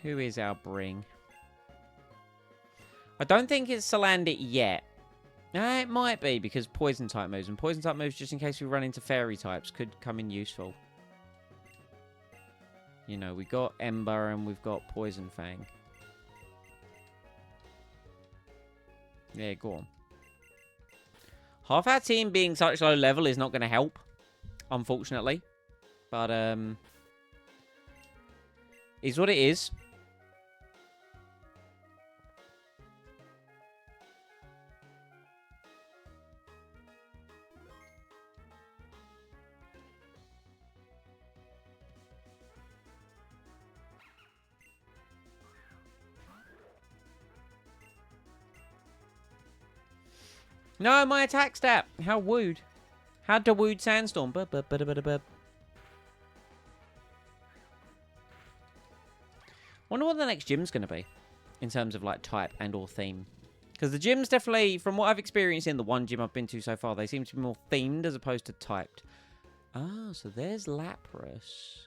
S1: Who is our Bring? I don't think it's Salandit yet. It might be, because Poison-type moves. And Poison-type moves, just in case we run into Fairy types, could come in useful. You know, we got Ember and we've got Poison Fang. Yeah, go on. Half our team being such low level is not going to help, unfortunately. But, is what it is. No, my attack stat. How wooed. How to wooed Sandstorm. Bub, bub, bub, bub, bub. Wonder what the next gym's going to be. In terms of, like, type and or theme. Because the gyms definitely, from what I've experienced in the one gym I've been to so far, they seem to be more themed as opposed to typed. Ah, so there's Lapras.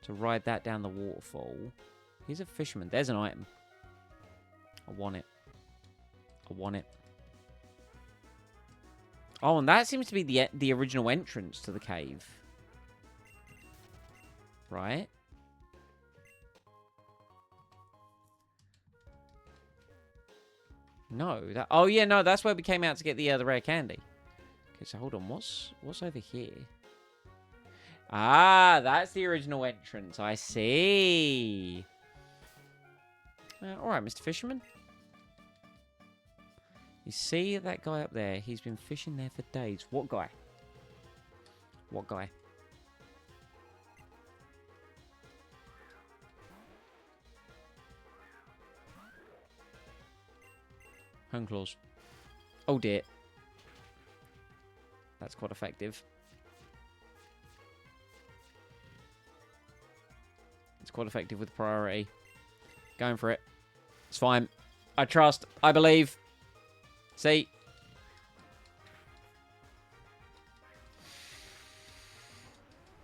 S1: To ride that down the waterfall. He's a fisherman. There's an item. I want it. I want it. Oh, and that seems to be the original entrance to the cave. Right? No. Oh, yeah, no, that's where we came out to get the rare candy. Okay, so hold on. What's over here? Ah, that's the original entrance. I see. All right, Mr. Fisherman. You see that guy up there? He's been fishing there for days. What guy? What guy? Home claws. Oh dear. That's quite effective. It's quite effective with priority. Going for it. It's fine. I trust. I believe. See?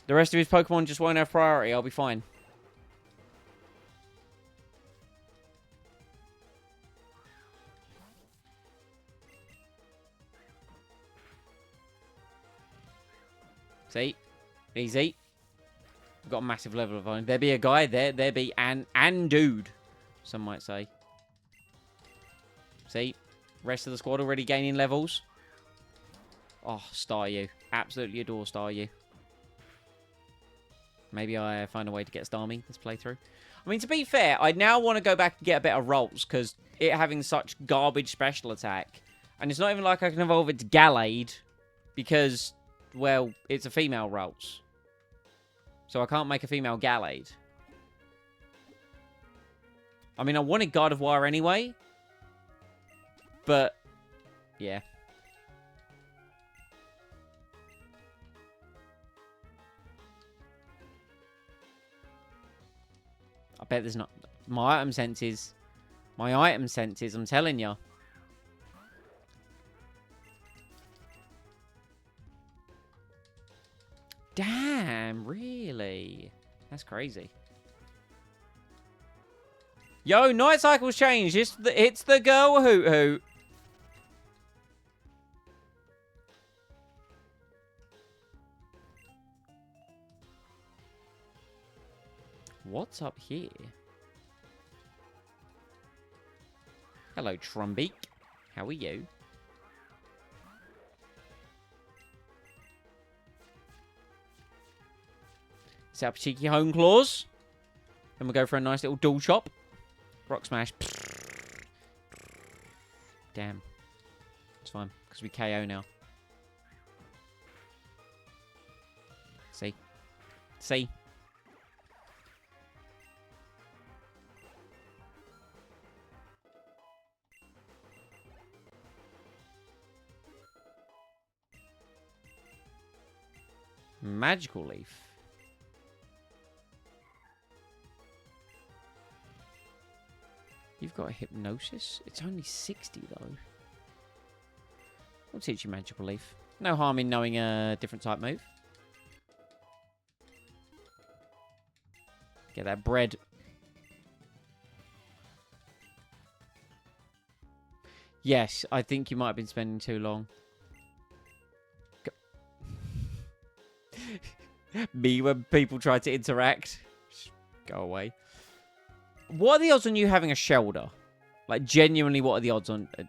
S1: The rest of his Pokemon just won't have priority. I'll be fine. See? Easy. We've got a massive level of volume. There be a guy. There be an dude. Some might say. See? Rest of the squad already gaining levels. Oh, Staryu. Absolutely adore Staryu. Maybe I find a way to get Starmie this playthrough. I mean, to be fair, I now want to go back and get a better rolls, because it having such garbage special attack. And it's not even like I can evolve it to Gallade, because, well, it's a female rolls. So I can't make a female Gallade. I mean, I wanted God of War anyway. But, yeah. I bet there's not... My item senses, I'm telling you. Damn, really? That's crazy. Yo, night cycle's changed. It's the girl hoot hoot. What's up here? Hello, Trumbeak. How are you? Set up a cheeky home claws. Then we'll go for a nice little dual chop. Rock smash. Damn. It's fine, because we KO now. See? See? Magical Leaf. You've got a Hypnosis? It's only 60, though. We'll teach you Magical Leaf. No harm in knowing a different type move. Get that bread. Yes, I think you might have been spending too long. Me when people try to interact. Just go away. What are the odds on you having a Shelder? Like, genuinely, what are the odds on a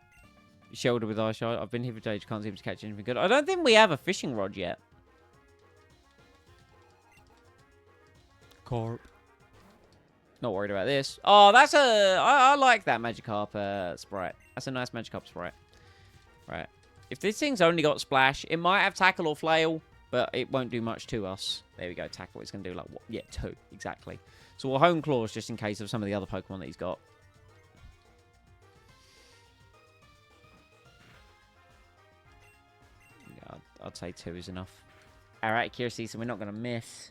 S1: Shelder with Ice Shard? I've been here for days, can't seem to catch anything good. I don't think we have a fishing rod yet. Carp. Not worried about this. Oh, that's a... I like that Magikarp sprite. That's a nice Magikarp sprite. Right. If this thing's only got Splash, it might have Tackle or Flail, but it won't do much to us. There we go, Tackle. It's going to do, like, what? Yeah, 2. Exactly. So we'll Hone Claws just in case of some of the other Pokemon that he's got. Yeah, I'd say 2 is enough. Our accuracy, so we're not going to miss.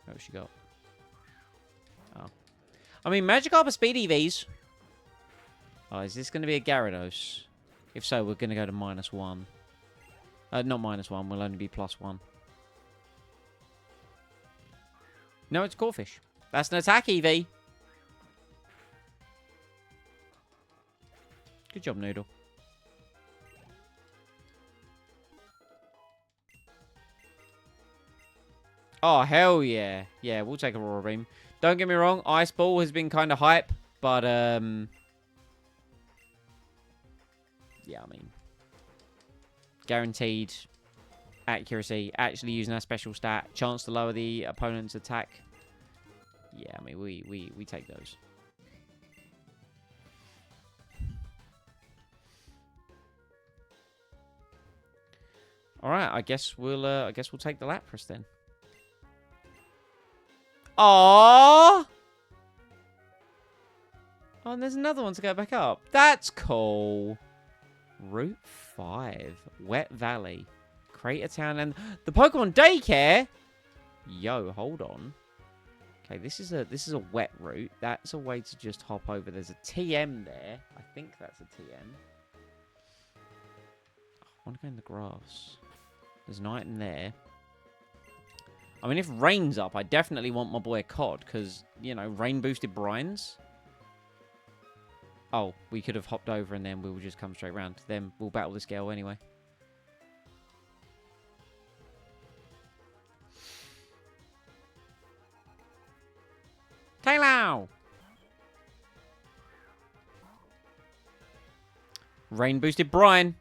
S1: What's she got? Oh. I mean, Magikarp are speed EVs. Oh, is this going to be a Gyarados? If so, we're going to go to -1. Not -1. We'll only be +1. No, it's Corphish. That's an attack EV. Good job, Noodle. Oh, hell yeah. Yeah, we'll take Aurora Beam. Don't get me wrong, Ice Ball has been kind of hype, but, yeah, I mean, guaranteed accuracy, actually using our special stat, chance to lower the opponent's attack. Yeah, I mean, we take those. All right, I guess we'll take the Lapras then. Aww! Oh, and there's another one to go back up. That's cool. Route 5. Wet Valley. Crater Town and the Pokemon Daycare? Yo, hold on. Okay, this is a wet route. That's a way to just hop over. There's a TM there. I think that's a TM. I want to go in the grass. There's an item there. I mean, if rain's up, I definitely want my boy a Cod, because, you know, rain-boosted brines. Oh, we could have hopped over and then we will just come straight round. Then we'll battle this girl anyway. Halo! Rain boosted Brian.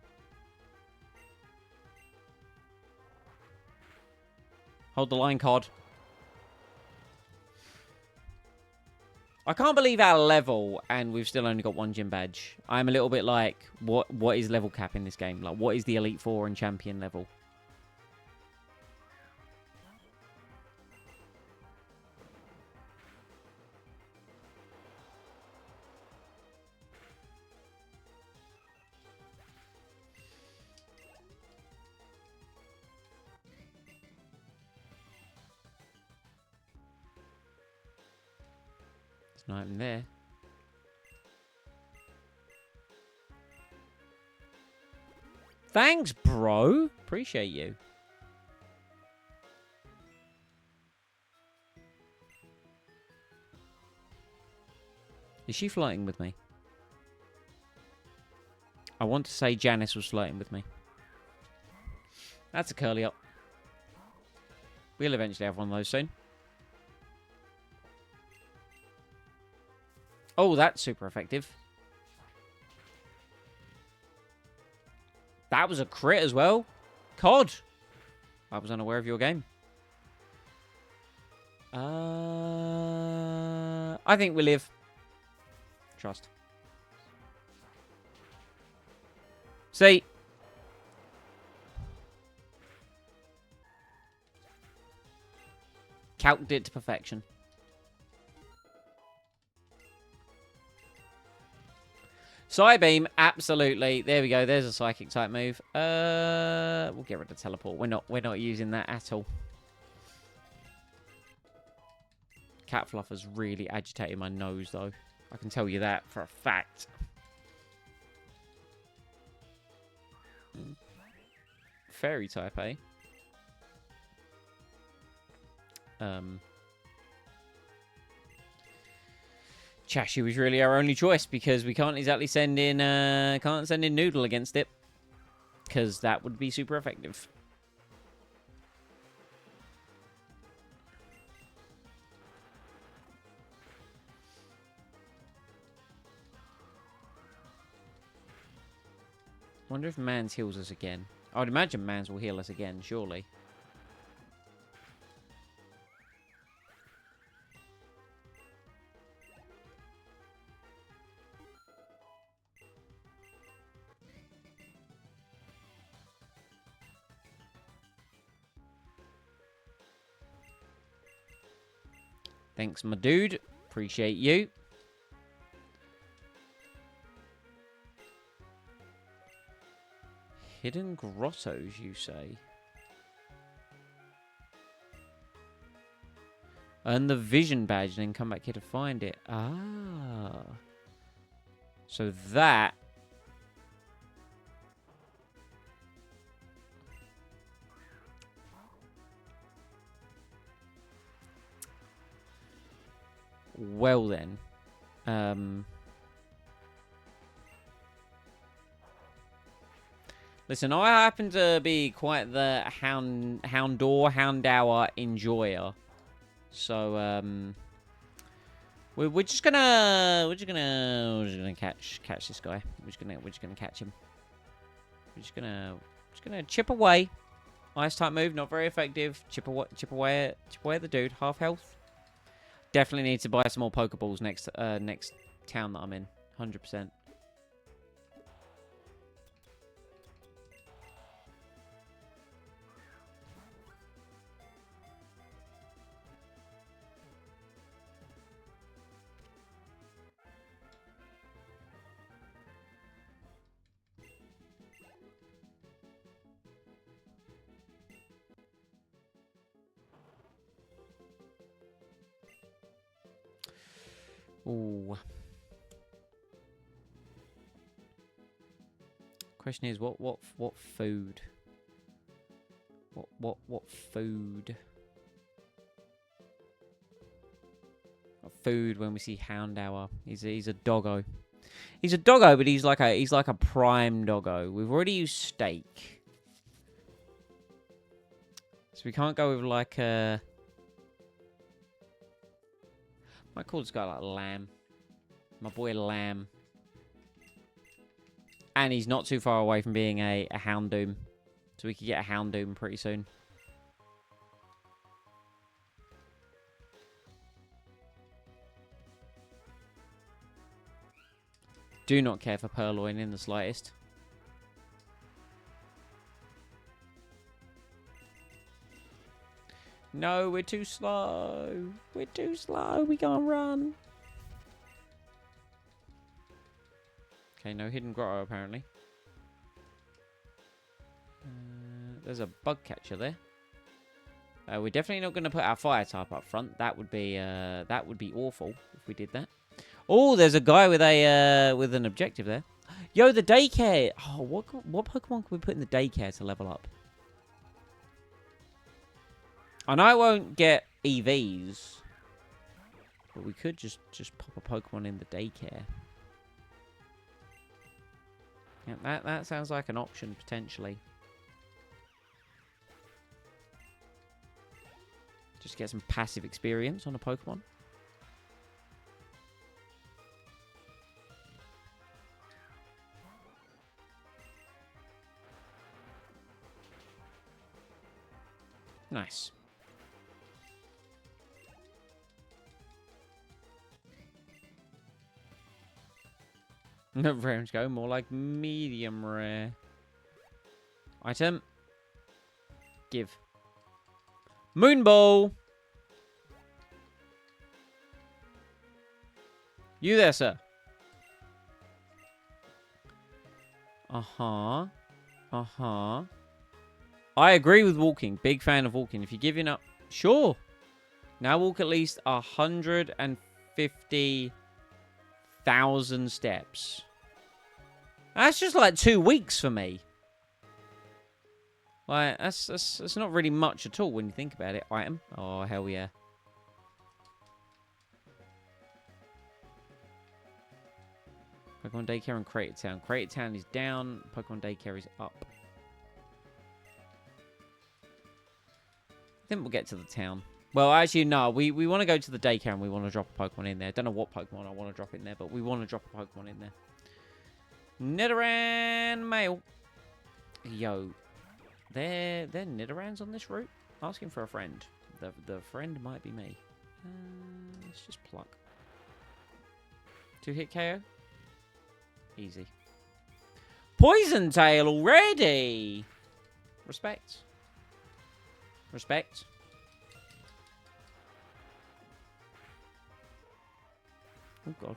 S1: Hold the line, COD. I can't believe our level, and we've still only got one gym badge. I'm a little bit like, what is level cap in this game? Like, what is the Elite Four and Champion level? There's not even there. Thanks, bro. Appreciate you. Is she flirting with me? I want to say Janice was flirting with me. That's a curly up. We'll eventually have one of those soon. Oh, that's super effective. That was a crit as well. COD. I was unaware of your game. I think we live. Trust. See. Calced it to perfection. Psybeam, absolutely. There we go. There's a psychic type move. We'll get rid of teleport. We're not using that at all. Cat Fluffer's really agitating my nose, though. I can tell you that for a fact. Fairy type, eh? Chashu was really our only choice because we can't exactly send in Noodle against it, because that would be super effective. Wonder if Mans heals us again. I would imagine Mans will heal us again, surely. Thanks, my dude. Appreciate you. Hidden grottos, you say? Earn the vision badge and then come back here to find it. Ah. So that... Well then. Listen, I happen to be quite the houndour enjoyer. So, we're just gonna catch this guy. We're just gonna catch him. We're just gonna chip away. Ice type move, not very effective. Chip away at the dude. Half health. Definitely need to buy some more Pokeballs next town that I'm in. 100%. Ooh. Question is, what food? What food? What food when we see Houndour? He's a doggo. He's a doggo, but he's like a prime doggo. We've already used steak, so we can't go with like a. I call this guy like Lamb. My boy Lamb. And he's not too far away from being a Houndoom. So we could get a Houndoom pretty soon. Do not care for Purloin in the slightest. No, we're too slow. We're too slow. We can't run. Okay, no hidden grotto apparently. There's a bug catcher there. We're definitely not going to put our fire type up front. That would be awful if we did that. Oh, there's a guy with a with an objective there. Yo, the daycare. Oh, what Pokemon can we put in the daycare to level up? I know I won't get EVs, but we could just pop a Pokemon in the daycare. Yeah, that sounds like an option potentially. Just get some passive experience on a Pokemon. Nice. No rounds go, more like medium rare. Item. Give. Moonball! You there, sir? Uh-huh. Uh-huh. I agree with walking. Big fan of walking. If you're giving up... Sure. Now walk at least 150,000 steps. That's just like 2 weeks for me. Like, that's not really much at all when you think about it. Item. Oh, hell yeah. Pokemon Daycare and Crater Town. Crater Town is down. Pokemon Daycare is up. I think we'll get to the town. Well, actually, no. We want to go to the daycare and we want to drop a Pokemon in there. Don't know what Pokemon I want to drop in there, but we want to drop a Pokemon in there. Nidoran male. Yo. They're Nidorans on this route? Asking for a friend. The friend might be me. Let's just pluck. 2-hit KO. Easy. Poison Tail already! Respect. Respect. Oh, God.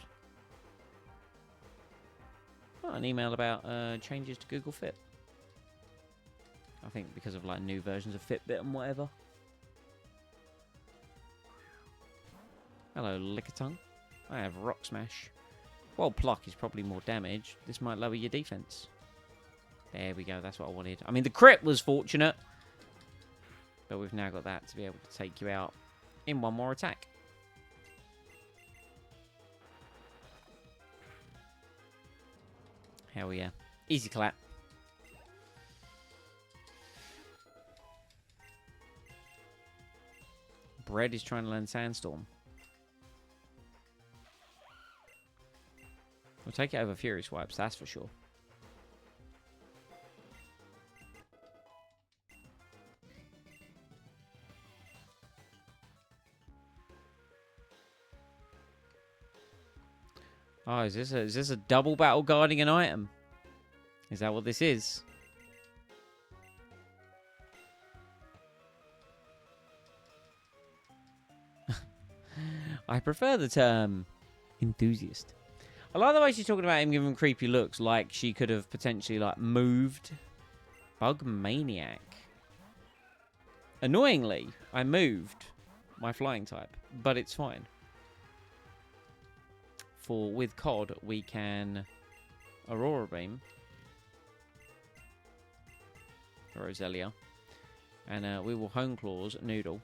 S1: Oh, an email about changes to Google Fit. I think because of like new versions of Fitbit and whatever. Hello, Lickitung. I have Rock Smash. Well, Pluck is probably more damage. This might lower your defense. There we go. That's what I wanted. I mean, the crit was fortunate. But we've now got that to be able to take you out in one more attack. Hell yeah. Easy clap. Bread is trying to learn Sandstorm. We'll take it over Fury Swipes, that's for sure. Oh, is this a double battle guarding an item? Is that what this is? I prefer the term enthusiast. I like the way she's talking about him giving creepy looks, like she could have potentially like moved. Bug Maniac. Annoyingly, I moved my flying type, but it's fine. For with COD, we can Aurora Beam, Roselia, and we will Hone Claws Noodle.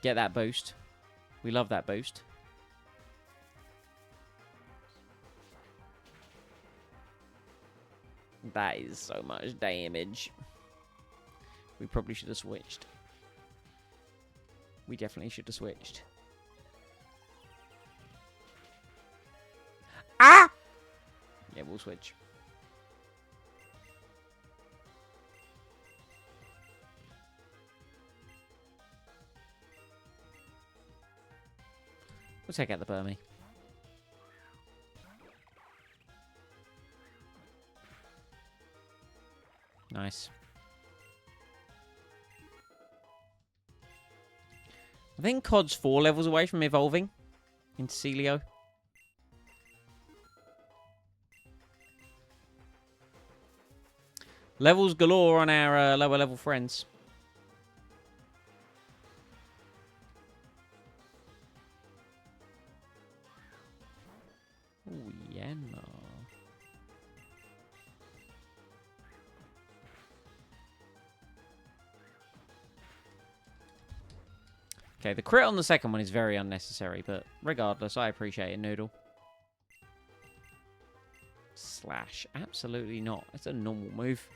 S1: Get that boost. We love that boost. That is so much damage. We probably should have switched. We definitely should have switched. Ah! Yeah, we'll switch. We'll take out the Burmy. Nice. I think Cod's 4 levels away from evolving into Celio. Levels galore on our lower level friends. Oh, yeah, no. Okay, the crit on the second one is very unnecessary, but regardless, I appreciate it, Noodle. Slash. Absolutely not. It's a normal move.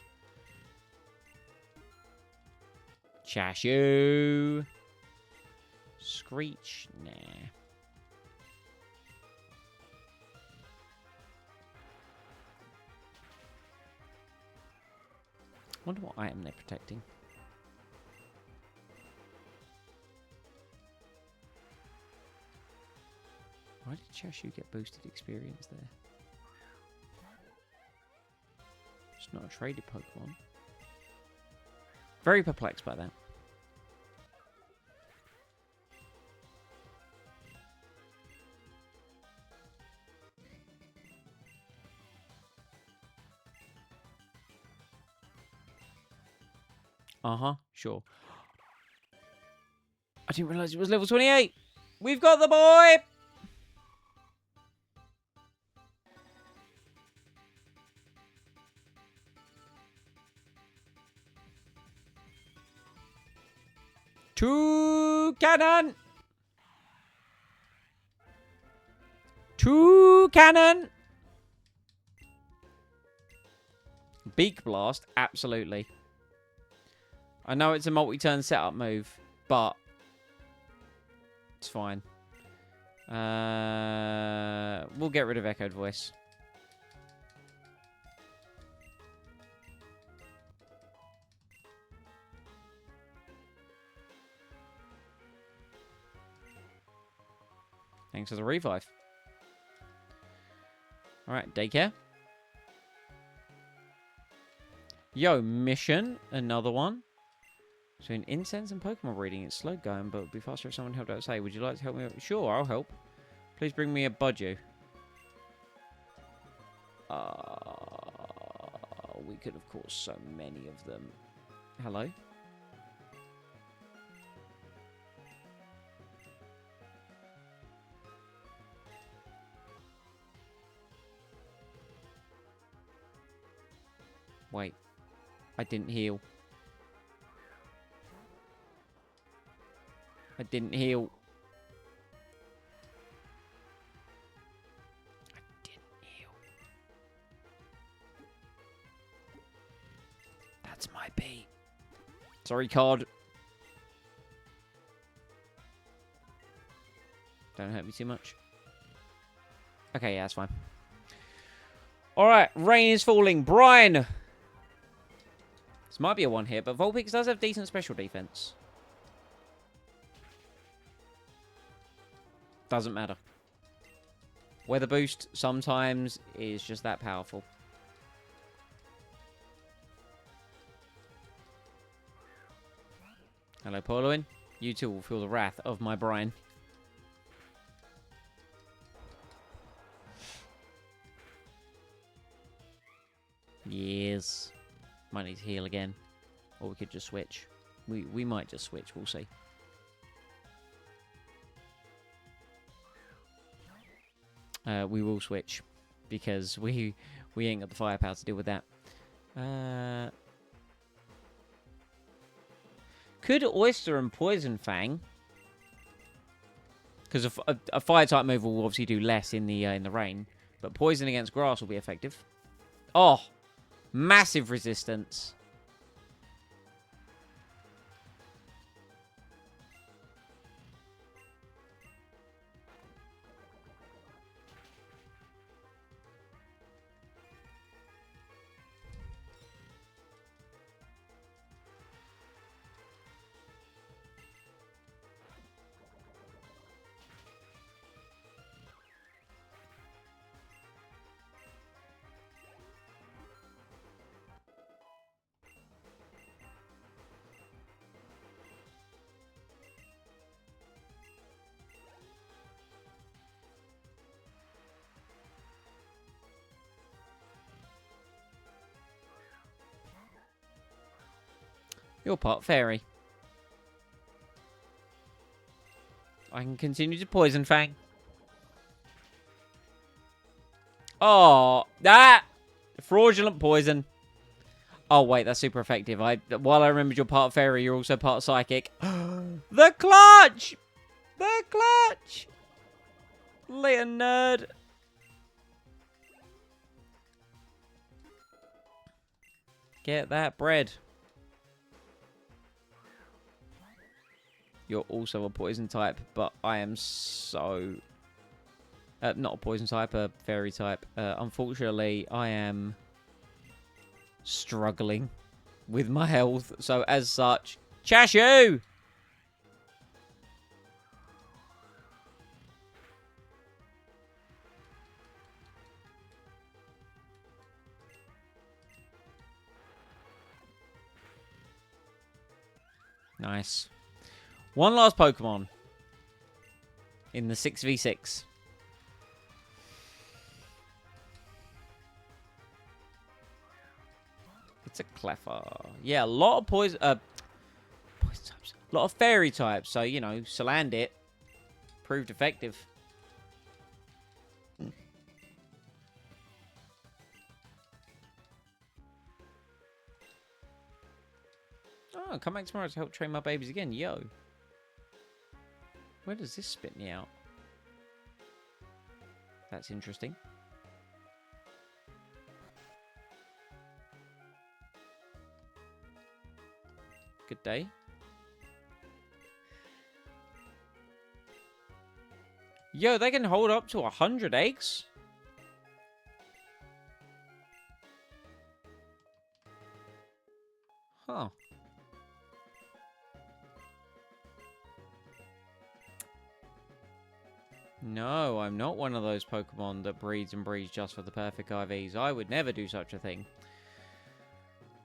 S1: Chashu. Screech. Nah. Wonder what item they're protecting. Why did Chashu get boosted experience there? It's not a traded Pokemon. Very perplexed by that. Uh-huh, sure. I didn't realize it was level 28. We've got the boy! Two cannon! Two cannon! Beak Blast, absolutely. I know it's a multi-turn setup move, but it's fine. We'll get rid of Echoed Voice. Thanks for the revive. Alright, daycare. Yo, mission. Another one. So in incense and Pokemon breeding, it's slow going, but it would be faster if someone helped out. Say, would you like to help me? Sure, I'll help. Please bring me a Budju. We could have caught so many of them. Hello? Wait. I didn't heal. I didn't heal. I didn't heal. That's my bait. Sorry, card. Don't hurt me too much. Okay, yeah, that's fine. Alright, rain is falling. Brian! This might be a one hit, but Vulpix does have decent special defense. Doesn't matter. Weather Boost sometimes is just that powerful. Hello, Poloin. You two will feel the wrath of my Brian. Yes. Might need to heal again. Or we could just switch. We might just switch. We'll see. We will switch. Because we ain't got the firepower to deal with that. Could Oyster and Poison Fang. Because a fire type move will obviously do less in the rain. But poison against grass will be effective. Oh! Massive resistance. You're part fairy. I can continue to poison Fang. Oh, that fraudulent poison. Oh wait, that's super effective. While I remembered you're part fairy, you're also part psychic. The clutch! The clutch! Little nerd. Get that bread. You're also a poison type, but I am so... not a poison type, a fairy type. Unfortunately, I am struggling with my health. So as such, Chashu! Nice. One last Pokemon in the 6v6. It's a Cleffa. Yeah, a lot of poison types. A lot of fairy types. So, you know, Salandit proved effective. Oh, come back tomorrow to help train my babies again. Yo. Where does this spit me out? That's interesting. Good day. Yo, they can hold up to 100 eggs? Huh. No, I'm not one of those Pokemon that breeds and breeds just for the perfect IVs. I would never do such a thing.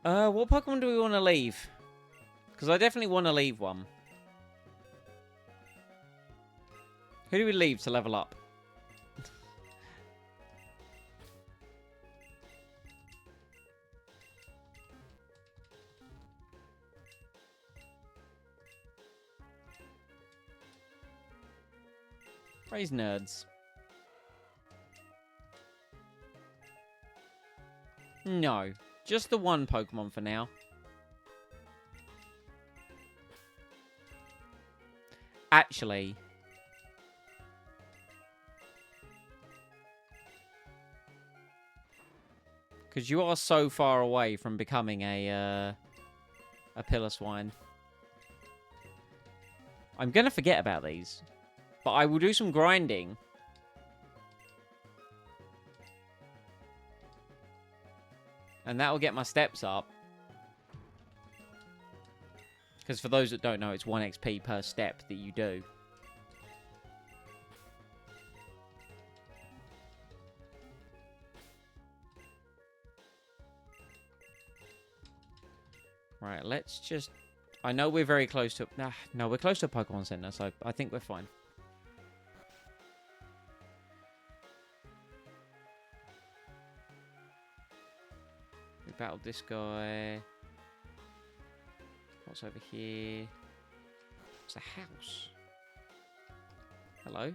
S1: What Pokemon do we want to leave? Because I definitely want to leave one. Who do we leave to level up? Praise nerds. No. Just the one Pokemon for now. Actually... because you are so far away from becoming a Pillar Swine. I'm going to forget about these. But I will do some grinding. And that will get my steps up. Because for those that don't know, it's 1 XP per step that you do. Right, let's just... I know we're very close to... no, we're close to a Pokemon Center, so I think we're fine. We battled this guy. What's over here? It's a house. Hello?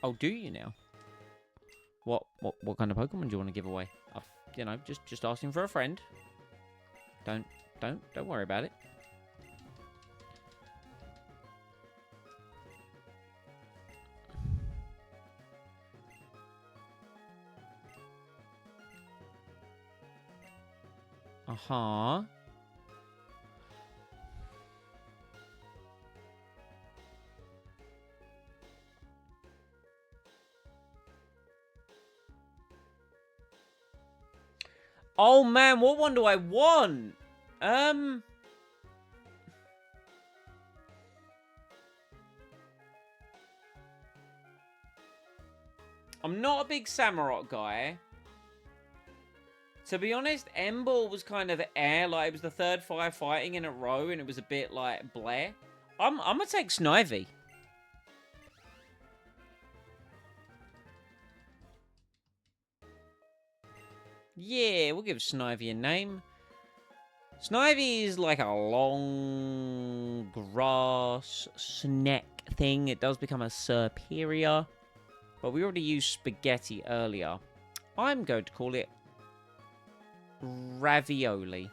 S1: Oh, do you now? What kind of Pokemon do you want to give away? You know, just asking for a friend. Don't worry about it. Uh-huh. Oh man, what one do I want? I'm not a big Samurott guy. To be honest, Ember was kind of air. Like, it was the third firefighting in a row, and it was a bit, like, bleh. I'm gonna take Snivy. Yeah, we'll give Snivy a name. Snivy is like a long grass snack thing. It does become a superior. But we already used spaghetti earlier. I'm going to call it ravioli.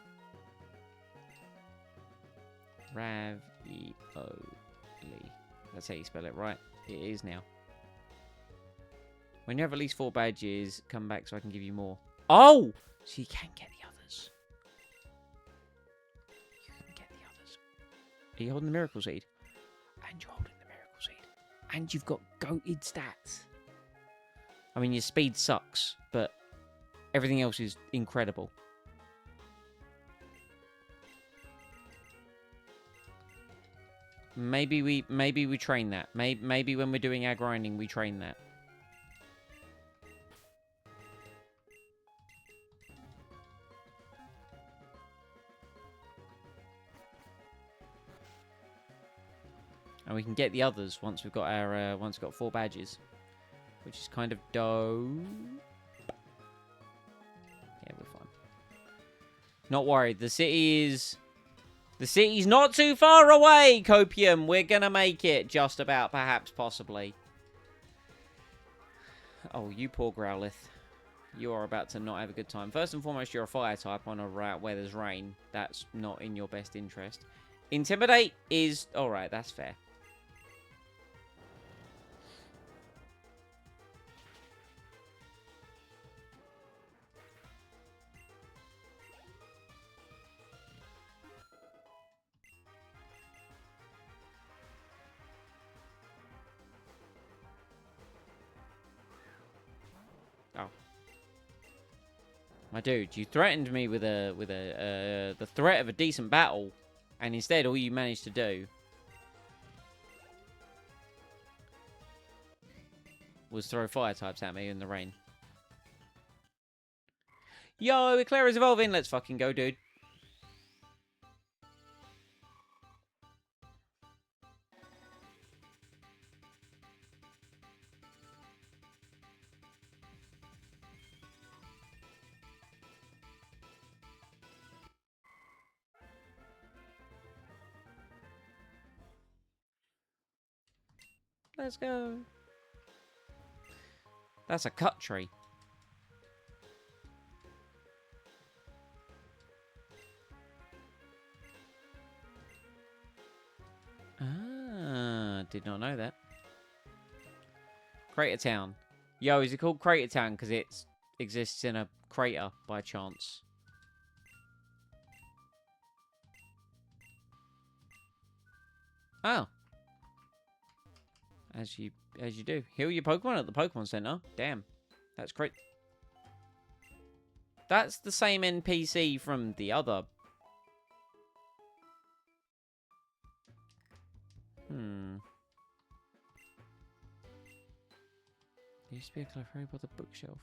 S1: Ravioli. That's how you spell it, right? It is now. When you have at least 4 badges, come back so I can give you more. Oh! So you can get the others. You can get the others. Are you holding the miracle seed?
S2: And you're holding the miracle seed. And you've got goated stats.
S1: I mean, your speed sucks, but everything else is incredible. Maybe we train that. Maybe when we're doing our grinding, we train that. And we can get the others once we've got our 4 badges, which is kind of dope. Yeah, we're fine. Not worried. The city's not too far away, Copium. We're gonna make it just about, perhaps, possibly. Oh, you poor Growlithe. You are about to not have a good time. First and foremost, you're a fire type on a route where there's rain. That's not in your best interest. Intimidate is alright, that's fair. Oh. My dude, you threatened me with the threat of a decent battle, and instead all you managed to do was throw fire types at me in the rain. Yo, Eclair is evolving. Let's fucking go, dude. Let's go. That's a cut tree. Ah, did not know that. Crater Town. Yo, is it called Crater Town because it exists in a crater by chance? Oh. As you do. Heal your Pokemon at the Pokemon Center. Damn. That's great. That's the same NPC from the other. There used to be a Clefairy by the bookshelf.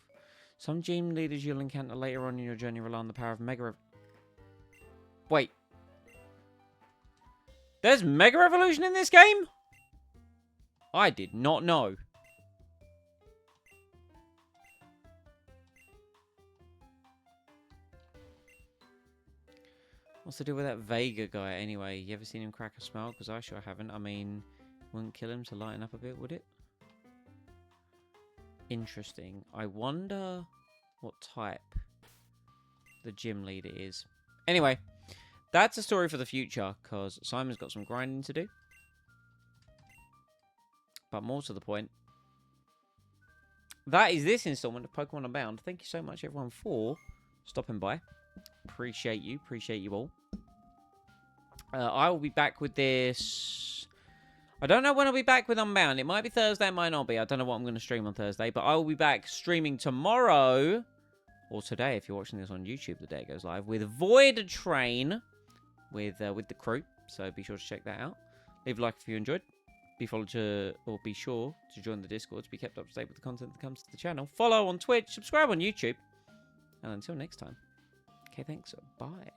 S1: Some gym leaders you'll encounter later on in your journey rely on the power of Mega... Wait. There's Mega Evolution in this game? I did not know. What's the deal with that Vega guy anyway? You ever seen him crack a smile? Because I sure haven't. I mean, wouldn't kill him to lighten up a bit, would it? Interesting. I wonder what type the gym leader is. Anyway, that's a story for the future, because Simon's got some grinding to do. But more to the point, that is this installment of Pokemon Unbound. Thank you so much, everyone, for stopping by. Appreciate you. Appreciate you all. I will be back with this. I don't know when I'll be back with Unbound. It might be Thursday, it might not be. I don't know what I'm going to stream on Thursday. But I will be back streaming tomorrow. Or today, if you're watching this on YouTube, the day it goes live. With Void Train. With the crew. So be sure to check that out. Leave a like if you enjoyed. Be sure to join the Discord to be kept up to date with the content that comes to the channel. Follow on Twitch, subscribe on YouTube, and until next time. Okay, thanks. Bye.